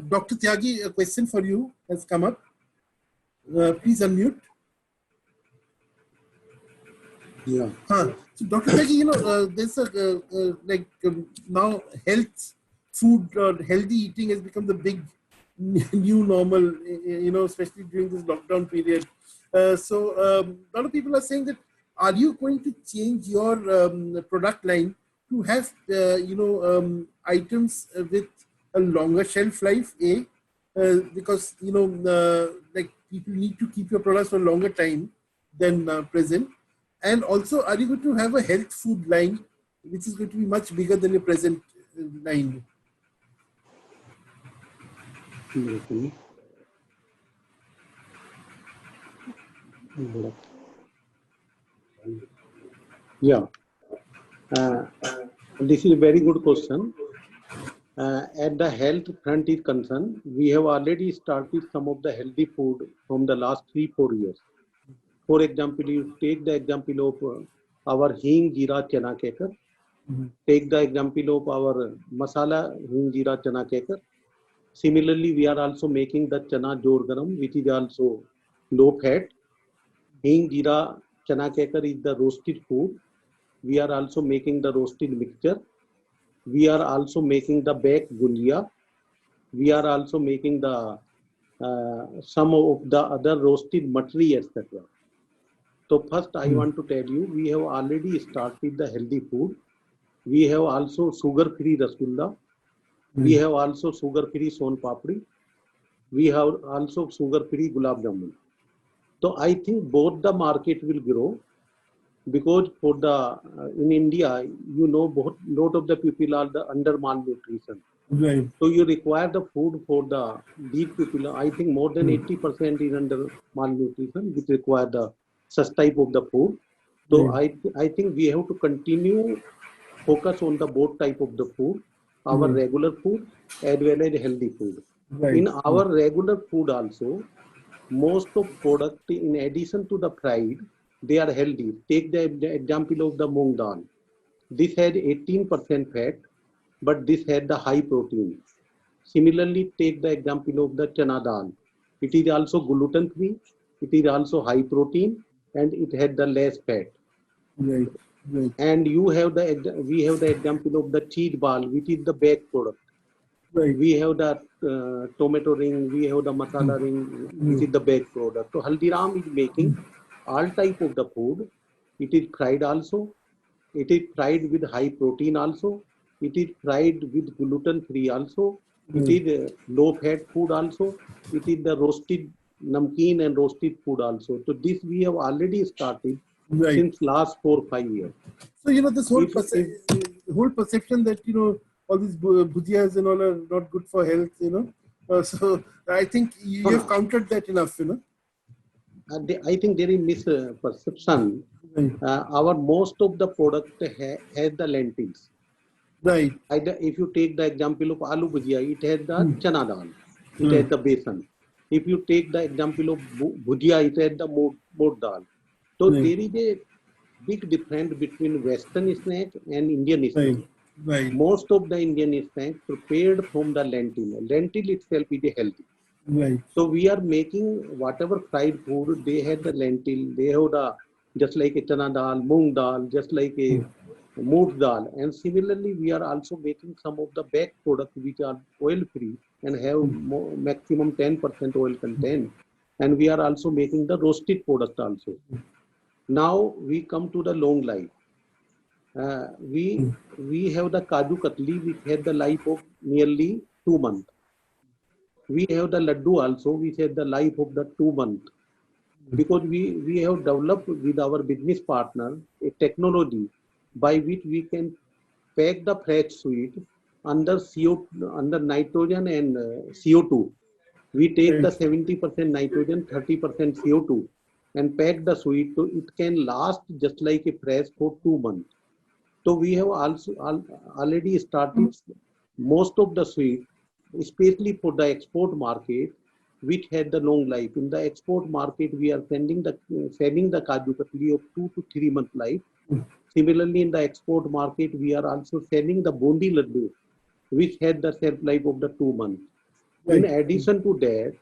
Dr. Tyagi, a question for you has come up. Please unmute. Yeah. So, Dr. Tyagi, there's now health, food or healthy eating has become the big new normal, especially during this lockdown period. So a lot of people are saying that, are you going to change your product line to have, items with a longer shelf life, because, like people need to keep your products for a longer time than present. And also, are you going to have a health food line, which is going to be much bigger than your present line? Yeah, this is a very good question. At the health front is concerned, we have already started some of the healthy food from the last 3-4 years. For example, you take the example of our hing jeera chana kekar. Take the example of our masala hing jeera chana kekar. Similarly, we are also making the chana jor garam, which is also low fat. Hing jeera chana kekar is the roasted food. We are also making the roasted mixture. We are also making the baked gullia. We are also making the some of the other roasted matri, etc. So first I want to tell you, we have already started the healthy food. We have also sugar-free rasgulla. We have also sugar-free son papdi. We have also sugar-free gulab jamun. So I think both the market will grow, because for the in India, you know, lot of the people are the under malnutrition. Right. So you require the food for the these people. I think more than 80% is under malnutrition, which require the such type of the food. So I think we have to continue focus on the both type of the food, our regular food as well as healthy food. Right. In our regular food also, most of product in addition to the fried, they are healthy. Take the example of the moong dal. This had 18% fat, but this had the high protein. Similarly, take the example of the chana dal. It is also gluten free, it is also high protein, and it had the less fat. Right. Right. And we have the example of the cheese ball, which is the baked product. Right. We have the tomato ring, we have the masala ring, which is the baked product. So Haldiram is making all type of the food. It is fried also. It is fried with high protein also. It is fried with gluten free also. It is low fat food also. It is the roasted namkeen and roasted food also. So this we have already started since last 4 or 5 years. So, you know, this whole whole perception that, you know, all these bhujias and all are not good for health, you know. So I think you have countered that enough, you know. I think there is misperception. Our most of the product has the lentils. Right. If you take the example of aloo bhujia, it has the chana dal. It has the besan. If you take the example of bhujia, it has the mood dal. So there is a big difference between Western snack and Indian snack. Right. Most of the Indian snacks prepared from the lentil. Lentil itself is healthy. Right. So we are making whatever fried food, they have the lentil, they have the just like a chana dal, moong dal, just like a mood dal. And similarly, we are also making some of the baked products which are oil free and have maximum 10% oil content. And we are also making the roasted product also. Now we come to the long life. We have the Kaju Katli, which had the life of nearly 2 months. We have the laddu also, which had the life of the 2 months. Because we have developed with our business partner a technology by which we can pack the fresh sweet under nitrogen and CO2. We take the 70% nitrogen, 30% CO2 and pack the sweet so it can last just like a fresh for 2 months. So we have also already started most of the sweet, especially for the export market, which had the long life. In the export market, we are selling the Kaju Katli of 2 to 3 month life. Similarly, in the export market, we are also selling the Bundi Laddu, which had the shelf life of the 2 months. In addition to that,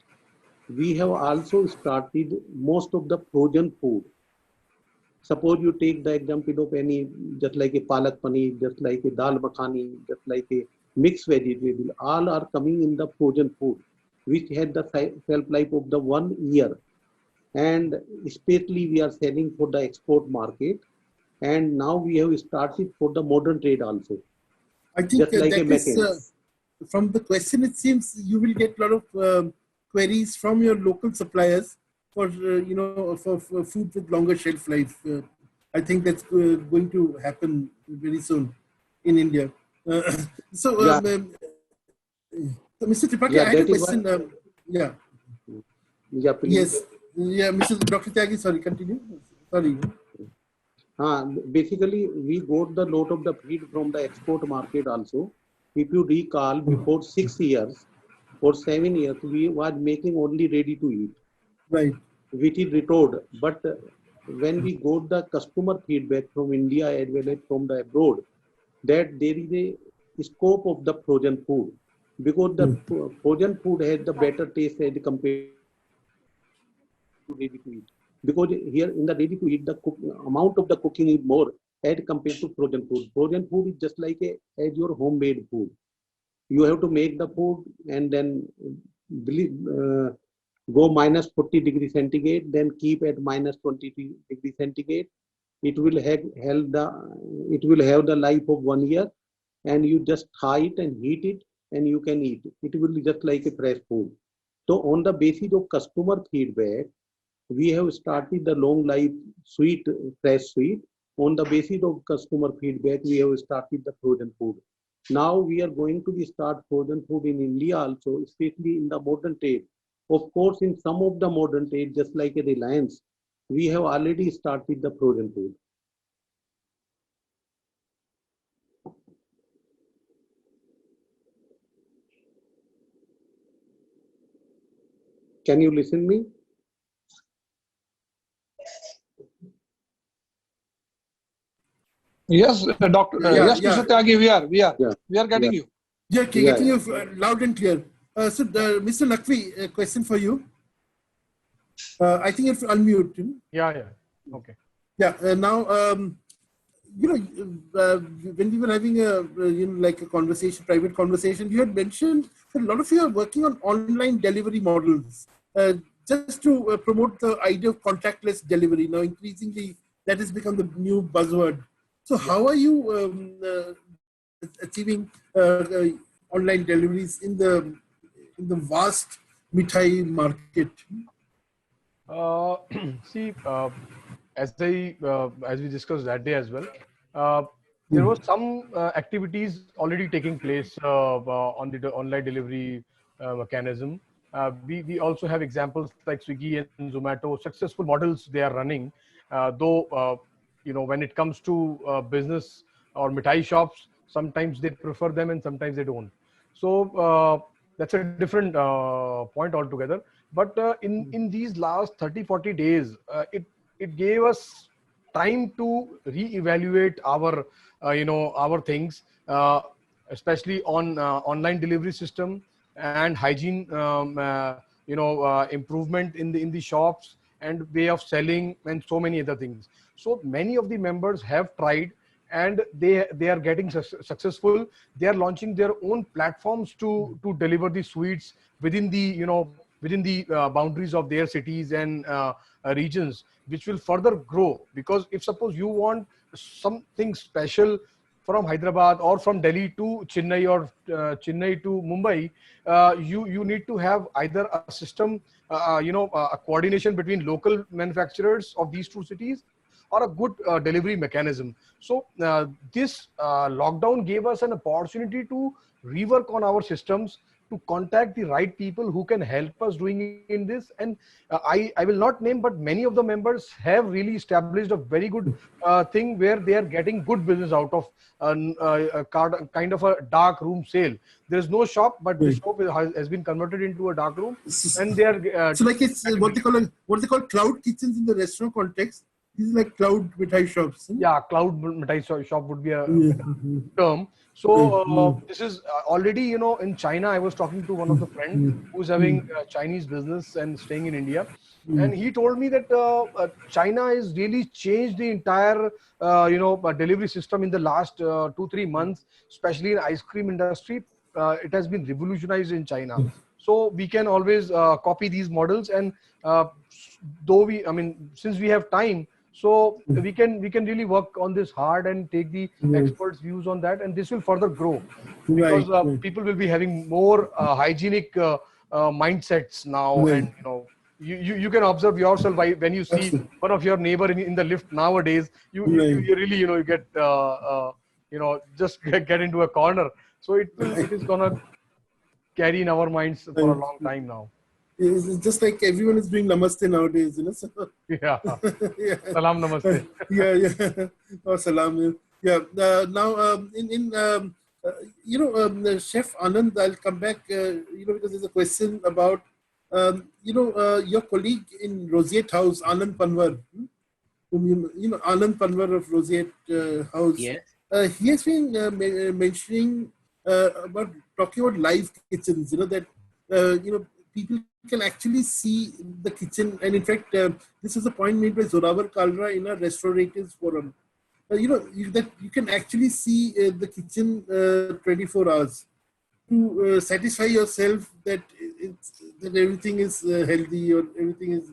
we have also started most of the frozen food. Suppose you take the example of any, just like a palak paneer, just like a dal makhani, just like a mixed vegetable, all are coming in the frozen food, which had the shelf life of the 1 year. And especially we are selling for the export market. And now we have started for the modern trade also. I think like that is, from the question, it seems you will get a lot of queries from your local suppliers for, you know, for food with longer shelf life. I think that's going to happen very soon in India. So, Mr. Tripathi, I had a question. Yeah, please. Yes. Yeah, Dr. Tyagi, sorry, continue. Sorry. Basically, we got the lot of the feed from the export market also. If you recall, before 6 years or 7 years, we were making only ready to eat. Right. Which is returned. But when we got the customer feedback from India as well as from the abroad, that there is a scope of the frozen food, because the frozen food has the better taste as compared to ready to eat. because here in the ready to eat, the amount of the cooking is more as compared to frozen food. Frozen food is just like as your homemade food. You have to make the food and then go minus 40 degrees centigrade, then keep at minus 20 degrees centigrade. It will have the life of 1 year, and you just thaw it and heat it, and you can eat it. It will be just like a fresh food. So on the basis of customer feedback, we have started the long life sweet, fresh sweet. On the basis of customer feedback, we have started the frozen food. Now we are going to start frozen food in India also, especially in the modern trade. Of course, in some of the modern trade, just like a Reliance, we have already started the frozen food. Can you listen me? Yes, Doctor. Yes, Mr. Tyagi, we are getting you. Yeah, getting you loud and clear. Mr. Lakvi, a question for you. I think if you unmute him. Yeah. Okay. Yeah. Now, when we were having a conversation, private conversation, you had mentioned that a lot of you are working on online delivery models, just to promote the idea of contactless delivery. Now, increasingly, that has become the new buzzword. So, how are you achieving online deliveries in the vast mithai market? See, as we discussed that day as well, there was some activities already taking place on the online delivery mechanism. We also have examples like Swiggy and Zomato, successful models they are running. Though when it comes to business or mithai shops, sometimes they prefer them and sometimes they don't. So that's a different point altogether. But in these last 30-40 days, it gave us time to reevaluate our things, especially on online delivery system and hygiene, improvement in the shops and way of selling and so many other things. So many of the members have tried and they are getting successful. They are launching their own platforms to deliver the sweets within the boundaries of their cities and regions, which will further grow. Because if suppose you want something special from Hyderabad or from Delhi to Chennai or Chennai to Mumbai, you need to have either a system, a coordination between local manufacturers of these two cities or a good delivery mechanism. So this lockdown gave us an opportunity to rework on our systems, to contact the right people who can help us doing in this. And I will not name, but many of the members have really established a very good thing where they are getting good business out of a kind of a dark room sale. There is no shop, but the shop has been converted into a dark room, and they are so like it's what they call cloud kitchens in the restaurant context. This is like cloud mithai shops. Yeah, cloud mithai shop would be a term. So this is already, in China. I was talking to one of the friends who's having Chinese business and staying in India, and he told me that China has really changed the entire, delivery system in the last 2-3 months, especially in ice cream industry. It has been revolutionized in China. So we can always copy these models, and since we have time, so we can really work on this hard and take the experts' views on that, and this will further grow because people will be having more hygienic mindsets now. And you can observe yourself when you see one of your neighbor in the lift nowadays. You really you get just get into a corner. So it is gonna carry in our minds for a long time now. It's just like everyone is doing namaste nowadays, So, yeah. Salam namaste. yeah. Oh, salam. Yeah. Now, Chef Anand, I'll come back, because there's a question about, your colleague in Roseate House, Anand Panwar, whom Anand Panwar of Roseate House. Yes. He has been talking about live kitchens, that, people can actually see the kitchen. And in fact, this is a point made by Zorawar Kalra in a Restaurators Forum. That you can actually see the kitchen 24 hours to satisfy yourself that that everything is healthy, or everything is,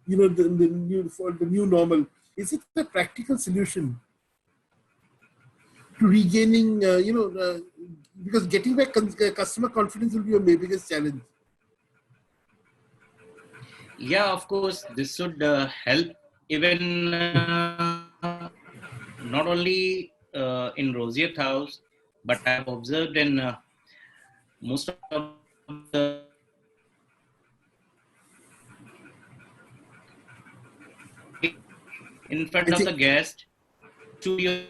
the new normal. Is it a practical solution to regaining, because getting back customer confidence will be your biggest challenge? Yeah, of course, this should help even not only in Roseate House, but I've observed in most of the in front of the guest, studio,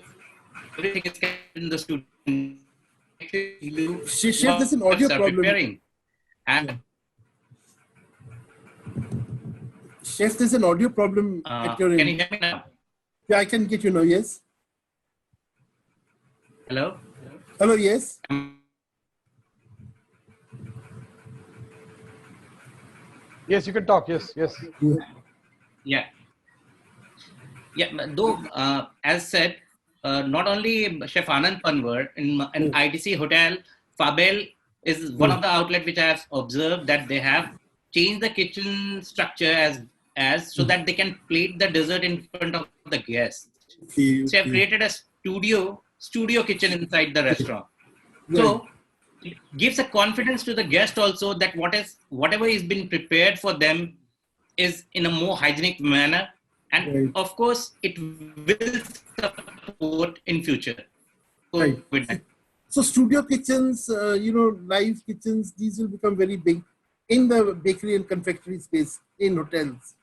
everything is kept in the studio. Chef, there's an audio problem. Preparing. And Chef, there's an audio problem at your end. Can you hear me now? Yeah, I can get you now, yes. Hello? Hello, yes. Yes, you can talk. Yes, yes. Yeah. Yeah, though, as said, not only Chef Anand Panwar, in an ITC hotel, Fabel is one of the outlets which I have observed that they have changed the kitchen structure as so that they can plate the dessert in front of the guests. Okay, So they have created a studio kitchen inside the restaurant. So it gives a confidence to the guest also that whatever is being prepared for them is in a more hygienic manner. And of course, it will support in future. Right. So studio kitchens, live kitchens, these will become very big in the bakery and confectionery space in hotels.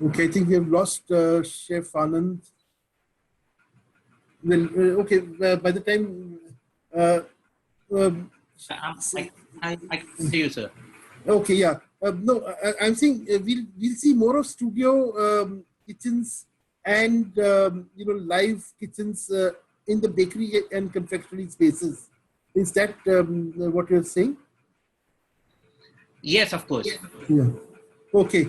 Okay, I think we have lost Chef Anand. Well, okay, by the time... I can see you, sir. Okay, yeah. No, I'm saying we'll see more of studio kitchens and live kitchens in the bakery and confectionery spaces. Is that what you're saying? Yes, of course. Yeah. Okay.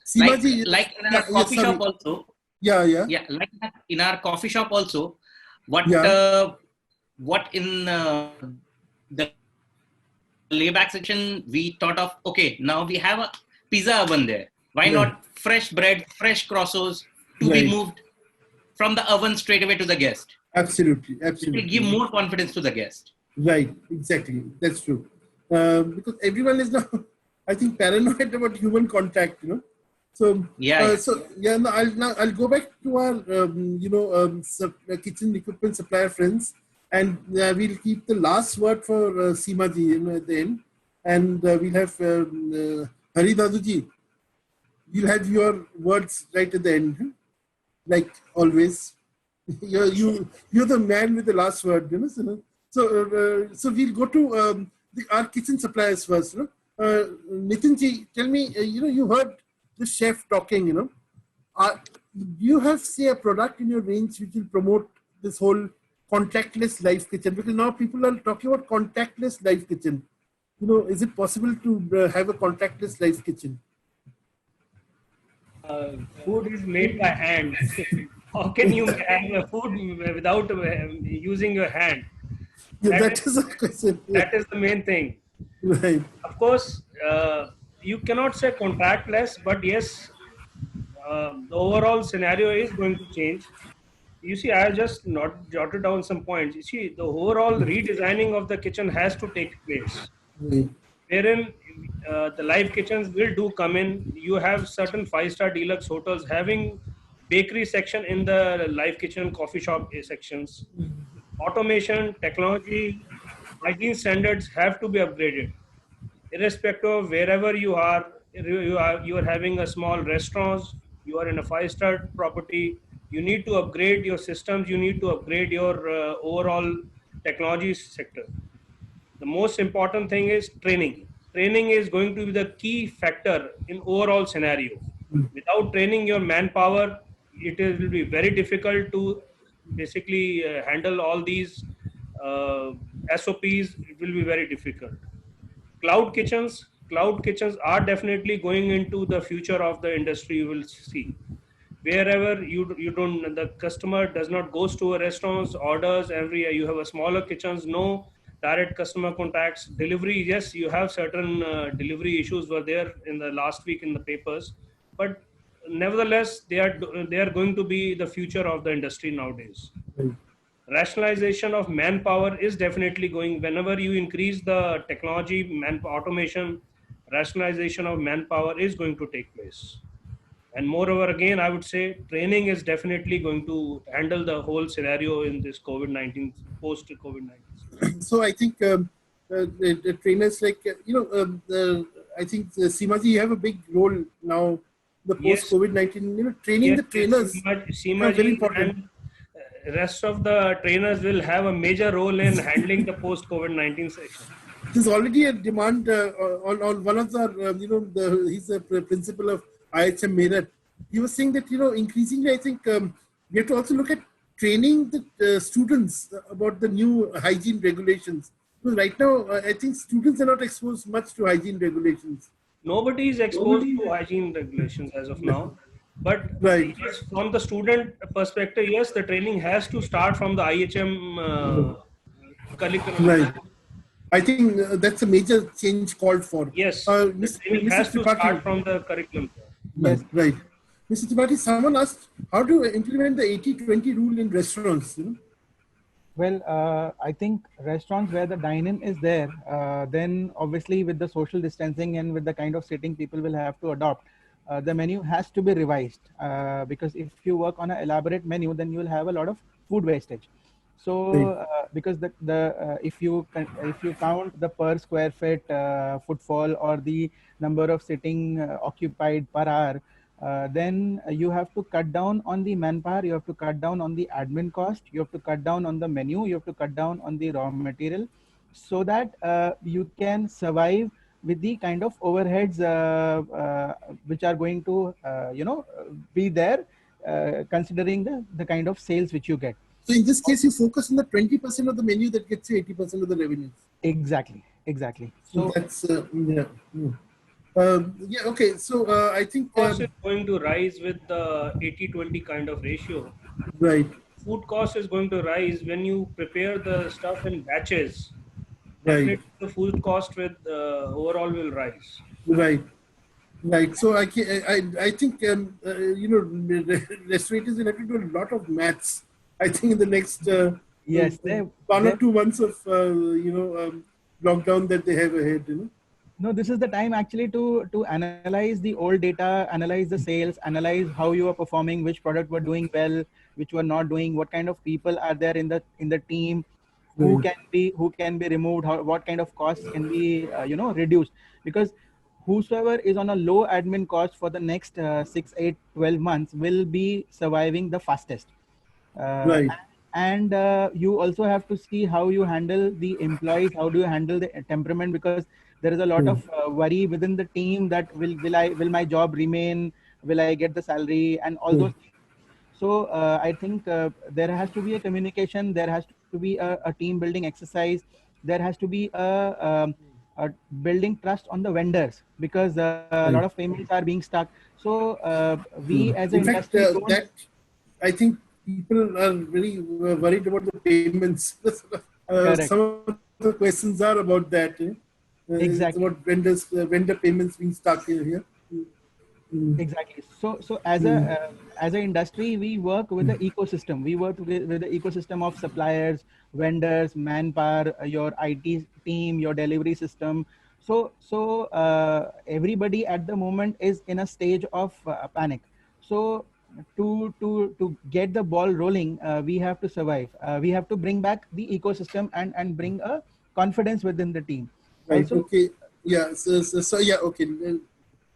Seemaji, like in our coffee shop also. Yeah. Yeah, like in our coffee shop also. What in the layback section we thought of, okay, now we have a pizza oven there. Why not fresh bread, fresh croissants to be moved from the oven straight away to the guest? Absolutely. It will give more confidence to the guest. Right, exactly. That's true. Because everyone is now, I think, paranoid about human contact, So I'll go back to our kitchen equipment supplier friends, and we'll keep the last word for Seemaji at the end, and we'll have Hari Daduji. You'll have your words right at the end, like always. You're the man with the last word, So we'll go to our kitchen suppliers first. Nitinji, tell me, you heard the chef talking. Do you have, say, a product in your range which will promote this whole contactless live kitchen? Because now people are talking about contactless live kitchen. Is it possible to have a contactless live kitchen? Food is made by hand. How can you have a food without using your hand? That is a question. That is the main thing. Right. Of course, you cannot say contactless, but yes, the overall scenario is going to change. You see, I just jotted down some points. You see, the overall redesigning of the kitchen has to take place. Wherein the live kitchens will come in. You have certain 5-star deluxe hotels having bakery section in the live kitchen, coffee shop sections. Automation, technology, hygiene standards have to be upgraded. Irrespective of wherever you are having a small restaurant, you are in a 5-star property, you need to upgrade your systems, you need to upgrade your overall technology sector. The most important thing is training. Training is going to be the key factor in overall scenario. Without training your manpower, it will be very difficult to basically handle all these SOPs, it will be very difficult. Cloud kitchens are definitely going into the future of the industry. You will see wherever you don't, the customer does not goes to a restaurant, orders every, you have a smaller kitchens, no direct customer contacts. Delivery, yes, you have certain delivery issues were there in the last week in the papers, but nevertheless they are going to be the future of the industry nowadays. Rationalization of manpower is definitely going. Whenever you increase the technology, automation, rationalization of manpower is going to take place. And moreover, again, I would say training is definitely going to handle the whole scenario in this COVID-19, post COVID-19. So I think the trainers, like I think Seemaji, you have a big role now. The post COVID-19, training the trainers. Seemaji very important. And rest of the trainers will have a major role in handling the post COVID-19 section. There's already a demand on one of the he's a principal of IHM Meerut. He was saying that increasingly I think we have to also look at training the students about the new hygiene regulations. Because right now I think students are not exposed much to hygiene regulations. Nobody is exposed to hygiene regulations as of now. But right. Yes, from the student perspective, yes, the training has to start from the IHM curriculum. Right. I think that's a major change called for. Yes, the training has to start from the curriculum. Yes, right. Mr. Tripathi, someone asked, how do you implement the 80-20 rule in restaurants? Well, I think restaurants where the dine-in is there, then obviously with the social distancing and with the kind of sitting people will have to adopt, the menu has to be revised because if you work on an elaborate menu, then you will have a lot of food wastage. So because if you count the per square feet footfall or the number of sitting occupied per hour, then you have to cut down on the manpower, you have to cut down on the admin cost, you have to cut down on the menu, you have to cut down on the raw material, so that you can survive with the kind of overheads which are going to be there, considering the kind of sales which you get. So in this case, you focus on the 20% of the menu that gets you 80% of the revenues. Exactly. So that's okay. So I think cost is going to rise with the 80-20 kind of ratio. Right. Food cost is going to rise when you prepare the stuff in batches. Right. The food cost with overall will rise. Right. So I think restaurators will have to do a lot of maths. I think in the next 1 or 2 months of lockdown that they have ahead. No, this is the time actually to analyze the old data, analyze the sales, analyze how you are performing, which product were doing well, which were not doing, what kind of people are there in the team, who can be removed, what kind of costs can be reduced, because whosoever is on a low admin cost for the next 6, 8, 12 months will be surviving the fastest. Right. And you also have to see how you handle the employees, how do you handle the temperament, because there is a lot of worry within the team that will my job remain, will I get the salary, and all those things. So I think there has to be a communication, there has to be a team building exercise, there has to be a building trust on the vendors, because a lot of payments are being stuck. So we as an industry, I think people are very worried about the payments. Some of the questions are about that. Exactly. About vendor payments being stuck here. Exactly. So as an industry, we work with the ecosystem. We work with the ecosystem of suppliers, vendors, manpower, your IT team, your delivery system. So everybody at the moment is in a stage of panic. So to get the ball rolling, we have to survive. We have to bring back the ecosystem and bring a confidence within the team. Right. Also, okay. Yeah. So yeah. Okay.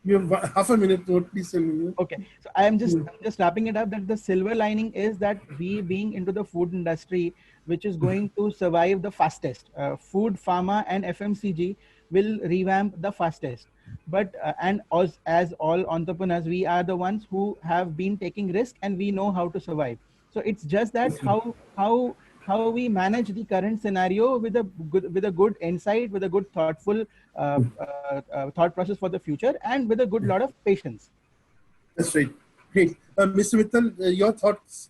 You have half a minute. Please tell me. Okay. So I am just wrapping it up that the silver lining is that we being into the food industry, which is going to survive the fastest. Food, pharma, and FMCG will revamp the fastest. But and as all entrepreneurs, we are the ones who have been taking risk and we know how to survive. So it's just that how how we manage the current scenario with a good insight, with a good thoughtful thought process for the future, and with a good lot of patience. That's right. Great. Mr. Mittal, your thoughts?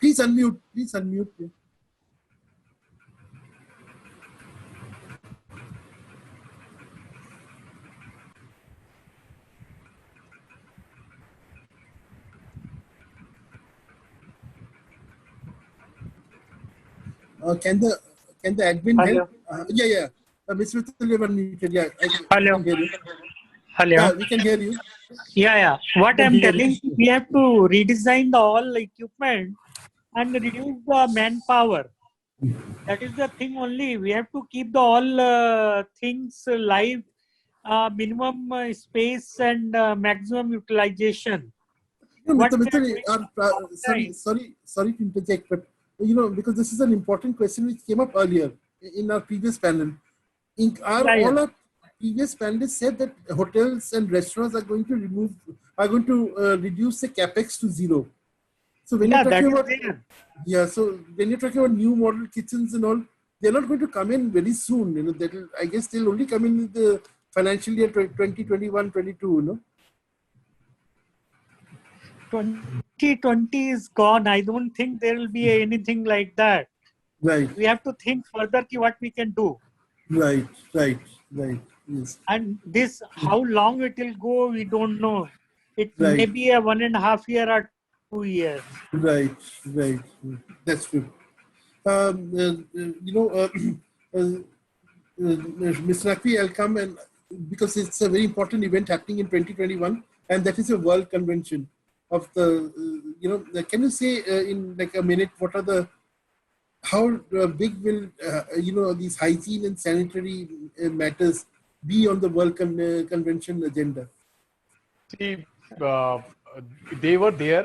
Please unmute. Please unmute. Can the admin help? Yeah. Mr. Mittal, you are unmuted. Yeah. Hello. We can hear you. Hello. Yeah, we can hear you. Yeah. What I'm telling, we have to redesign the all equipment and reduce the manpower. That is the thing only. We have to keep the all things live, minimum space and maximum utilization. No, What Mr. we are Mittal, sorry to interject, but because this is an important question which came up earlier in our previous panel. All our previous panelists said that hotels and restaurants are going to reduce the capex to zero. So when you're talking about so when you're talking about new model kitchens and all, they're not going to come in very soon. I guess they'll only come in the financial year 2021-22. 2020 is gone. I don't think there will be anything like that. Right. We have to think further what we can do. Right. Yes. And this, how long it will go, we don't know. It Right. may be a 1.5 year or 2 years. Right. That's true. Mr. Naqvi, I'll come and because it's a very important event happening in 2021, and that is a World Convention of the. Can you say in like a minute what are how big will these hygiene and sanitary matters be on the World Convention agenda? See, they were there.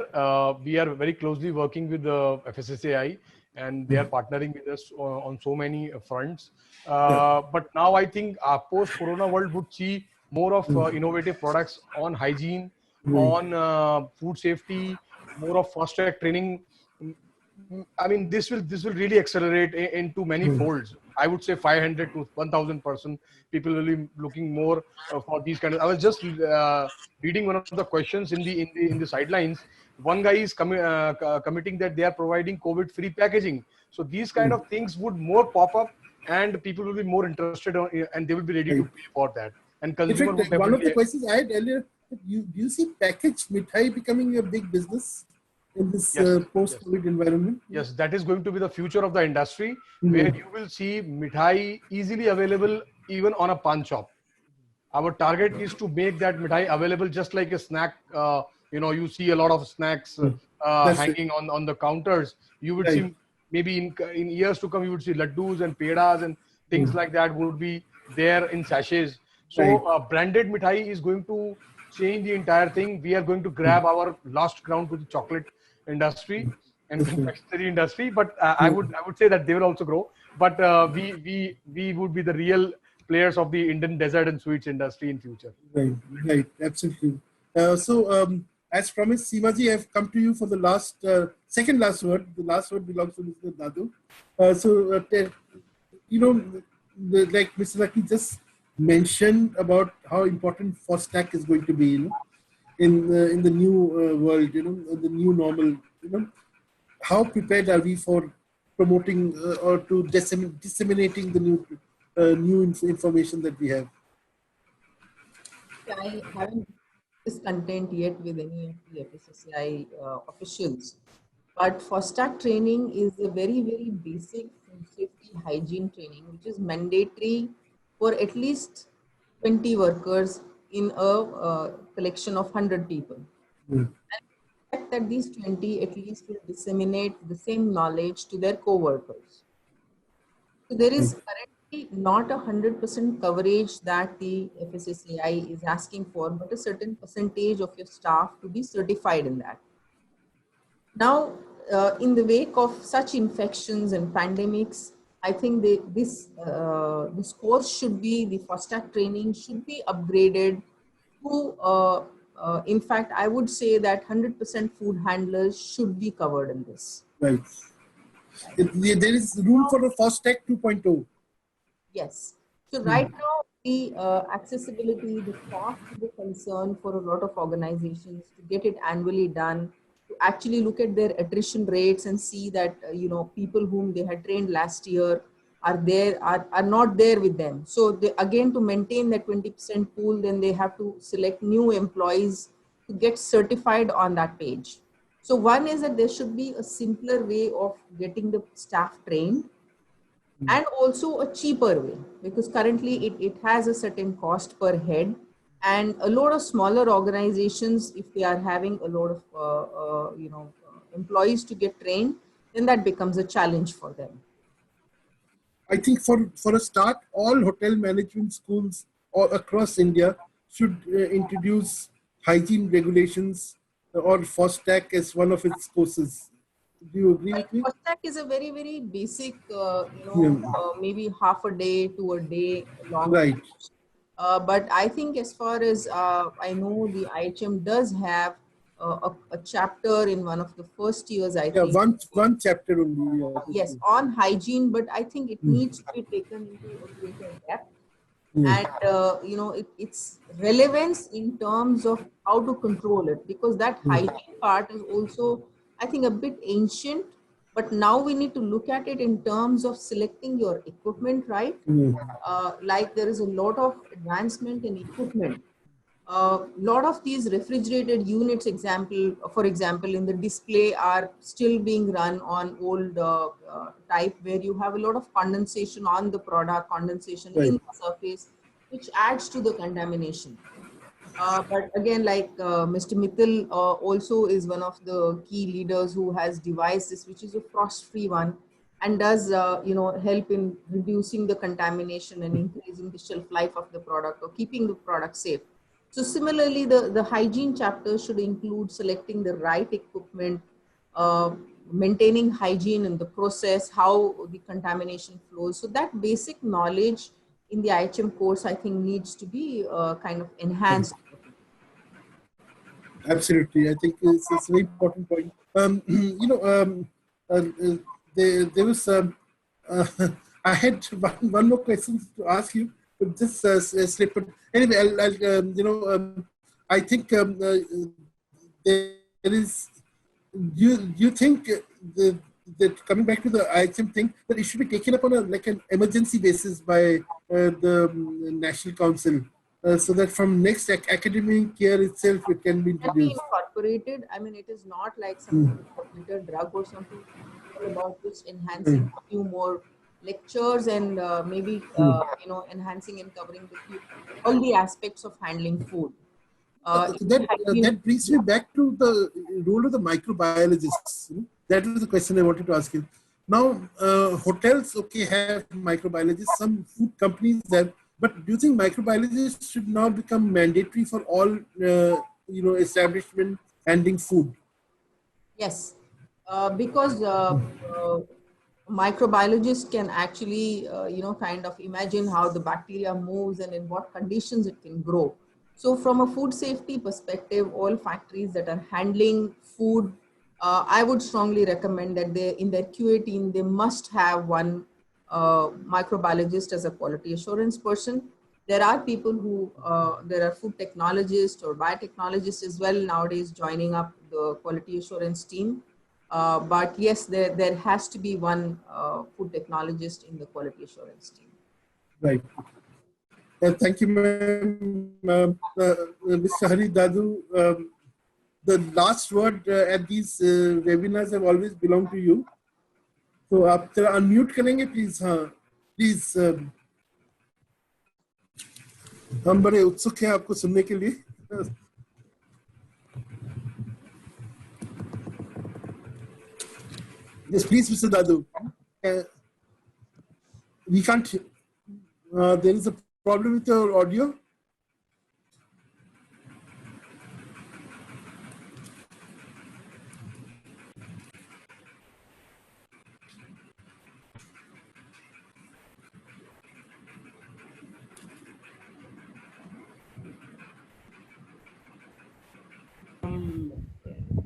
We are very closely working with the FSSAI, and they are partnering with us on so many fronts. But now I think our post-corona world would see more of innovative products on hygiene, on food safety, more of fast-track training. I mean, this will really accelerate into many folds. I would say 500 to 1,000% people will be looking more for these kind of. I was just reading one of the questions in the sidelines. One guy is committing that they are providing COVID-free packaging. So these kind of things would more pop up, and people will be more interested and they will be ready to pay for that. And consumer in fact, one of the questions I had earlier, do you see packaged mithai becoming a big business in this post-COVID environment? Yes, that is going to be the future of the industry, where you will see mithai easily available even on a pan shop. Our target is to make that mithai available just like a snack. You see a lot of snacks hanging on the counters. You would see maybe in years to come, you would see laddus and pedas and things like that would be there in sachets. So branded mithai is going to change the entire thing. We are going to grab our lost ground to the chocolate industry and confectionery industry, but I would say that they will also grow. But we would be the real players of the Indian dessert and sweets industry in future. Right, absolutely. As promised, Seemaji, I have come to you for the second last word. The last word belongs to Mr. Dadu. Like Mr. Lucky just mentioned about how important FOSTAC is going to be, in the new world, the new normal. How prepared are we for promoting or to disseminating the new information that we have? I haven't discontent yet with any of the FSSAI officials, but FOSTAC training is a very, very basic food safety hygiene training, which is mandatory for at least 20 workers in a collection of 100 people. And expect that these 20 at least will disseminate the same knowledge to their co-workers. So there is currently not 100% coverage that the FSSAI is asking for, but a certain percentage of your staff to be certified in that. Now, in the wake of such infections and pandemics, I think this course should be, the FOSTAC training should be upgraded to in fact, I would say that 100% food handlers should be covered in this. Right. There is room for a FOSTEC 2.0. Yes. So right now, the accessibility, the cost is a concern for a lot of organizations to get it annually done, to actually look at their attrition rates and see that, people whom they had trained last year are not there with them. So they, again, to maintain that 20% pool, then they have to select new employees to get certified on that page. So one is that there should be a simpler way of getting the staff trained, and also a cheaper way, because currently it has a certain cost per head, and a lot of smaller organizations, if they are having a lot of employees to get trained, then that becomes a challenge for them. I think for a start, all hotel management schools all across India should introduce hygiene regulations or FOSTEC as one of its courses. Do you agree with me? FOSTEC is a very, very basic, Yeah. maybe half a day to a day long. Right. But I think as far as I know, the IHM does have a chapter in one of the first years, I Yeah, think. one chapter only. Yeah. Yes, on hygiene, but I think it needs to be taken into a greater depth. And its relevance in terms of how to control it, because that hygiene part is also, I think, a bit ancient, but now we need to look at it in terms of selecting your equipment, right? Like there is a lot of advancement in equipment. Lot of these refrigerated units, for example, in the display are still being run on old type, where you have a lot of condensation on the product, condensation in the surface, which adds to the contamination. But again, like Mr. Mittal also is one of the key leaders who has devised this, which is a frost-free one, and does help in reducing the contamination and increasing the shelf life of the product, or keeping the product safe. So similarly, the hygiene chapter should include selecting the right equipment, maintaining hygiene in the process, how the contamination flows. So that basic knowledge in the IHM course, I think, needs to be kind of enhanced. Absolutely, I think it's a very important point. There was I had one more question to ask you, but just slip. But anyway, I think there is. You think that coming back to the IHM thing, that it should be taken up on an emergency basis by the National Council, so that from next academic year itself it can be introduced. Incorporated. I mean, it is not like some computer drug or something. It's all about just enhancing a few more lectures and maybe enhancing and covering all the aspects of handling food. That brings me back to the role of the microbiologists. That was the question I wanted to ask you. Now, hotels, have microbiologists. Some food companies have, but do you think microbiologists should now become mandatory for all, establishment handling food? Yes, because microbiologists can actually, kind of imagine how the bacteria moves and in what conditions it can grow. So from a food safety perspective, all factories that are handling food, I would strongly recommend that in their QA team, they must have one microbiologist as a quality assurance person. There are people who, there are food technologists or biotechnologists as well nowadays joining up the quality assurance team. But yes, there has to be one food technologist in the quality assurance team. Right. Thank you, ma'am. Mr. Hari Dadu, the last word at these webinars have always belonged to you. So, आप जरा unmute करेंगे, please. Please. हम बड़े उत्सुक हैं आपको सुनने के लिए. Yes, please, Mr. Dadu. We can't. There is a problem with your audio.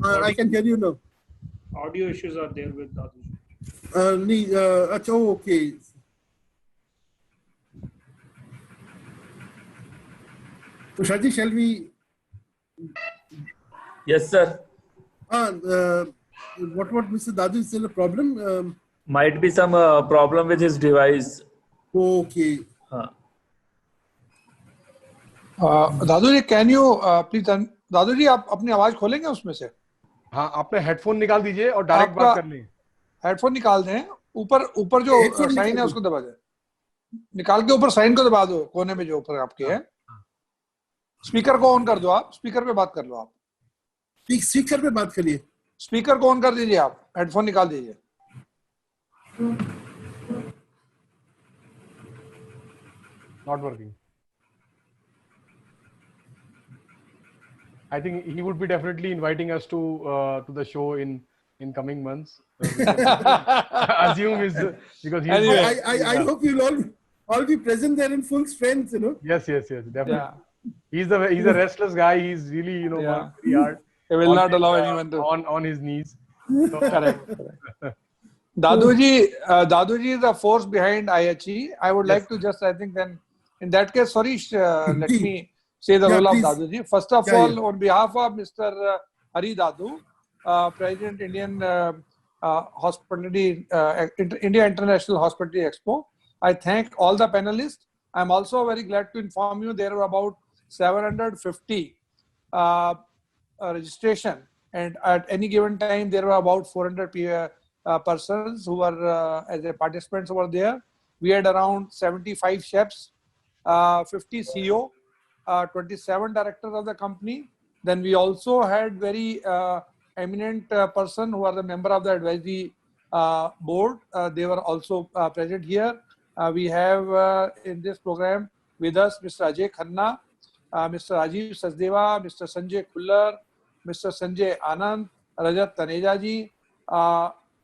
I can hear you now. Audio issues are there with Dadu. Okay. So Shaji, shall we? Yes, sir. What Mr. Dadu is still a problem? Might be some problem with his device. Okay. Dadu ji can you please Dadu ji आप अपनी आवाज खोलेंगे उसमें से? हाँ, आपने headphone निकाल दीजिए और डायरेक्ट बात कर लें। हेडफोन निकाल दें, ऊपर जो साइन है उसको दबा दें, निकाल के ऊपर साइन को दबा दो, कोने में जो ऊपर आपके है। स्पीकर को ऑन कर दो, आप स्पीकर पे बात कर लो। आप स्पीकर पे बात करिए, स्पीकर को ऑन कर दीजिए, आप हेडफोन निकाल दीजिए। Not working. I think he would be definitely inviting us to the show in coming months. Assume is because he. Anyway, I hope you'll all be present there in full strength. Yes, definitely. Yeah. He's a restless guy. He's really worked very hard. He will not allow anyone to on his knees. So, correct. Daduji is the force behind IHE. I would like to just, I think then, in that case, Sarish, let me say the role of Daduji. First of all, on behalf of Mr. Hari Dadu, President Indian Hospitality, India International Hospitality Expo, I thank all the panelists. I'm also very glad to inform you there were about 750 registration, and at any given time there were about 400 persons who were as a participants over there. We had around 75 chefs, 50 CEO, 27 directors of the company. Then we also had very eminent person who are the member of the advisory board. They were also present here. We have in this program with us Mr. Ajay Khanna, Mr. Rajiv Sachdeva, Mr. Sanjay Khullar, Mr. Sanjay Anand, Rajat Taneja ji,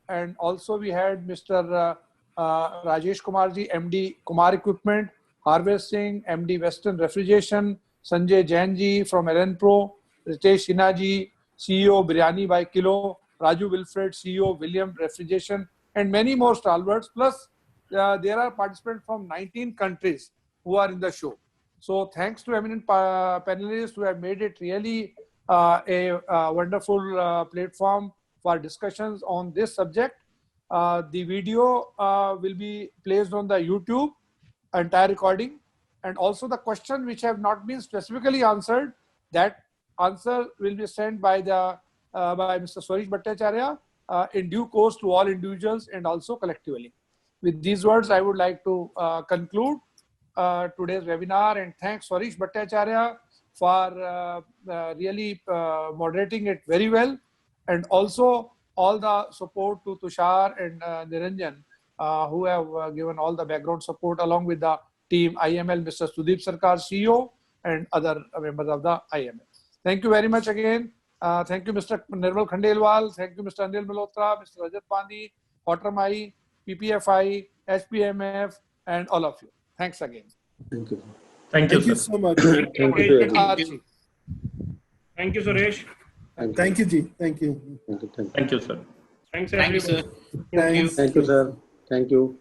and also we had Mr. Rajesh Kumar ji, MD Kumar Equipment, Harvest Singh, MD Western Refrigeration, Sanjay Jain ji from LN Pro, Ritesh Sinha ji, CEO Biryani by Kilo, Raju Wilfred, CEO William Refrigeration, and many more stalwarts. Plus, there are participants from 19 countries who are in the show. So thanks to eminent panelists who have made it really a wonderful platform for discussions on this subject. The video will be placed on the YouTube, entire recording, and also the questions which have not been specifically answered, that answer will be sent by by Mr. Swarish Bhattacharya in due course to all individuals and also collectively. With these words, I would like to conclude today's webinar, and thanks Swarish Bhattacharya for really moderating it very well, and also all the support to Tushar and Niranjan who have given all the background support along with the team IML, Mr. Sudeep Sarkar, CEO, and other members of the IML. Thank you very much again. Thank you, Mr. Nirmal Khandelwal. Thank you, Mr. Anil Malhotra, Mr. Rajat Pandey, Watermai, PPFI, HPMF, and all of you. Thanks again. Thank you. Thank you, Thank you so much. Thank you. Archie. Thank you, Suresh. Thank you, Ji. Thank you. Thank you, sir. Thanks, Thank you, everyone. sir. Thanks. Thank you, sir. Thank you.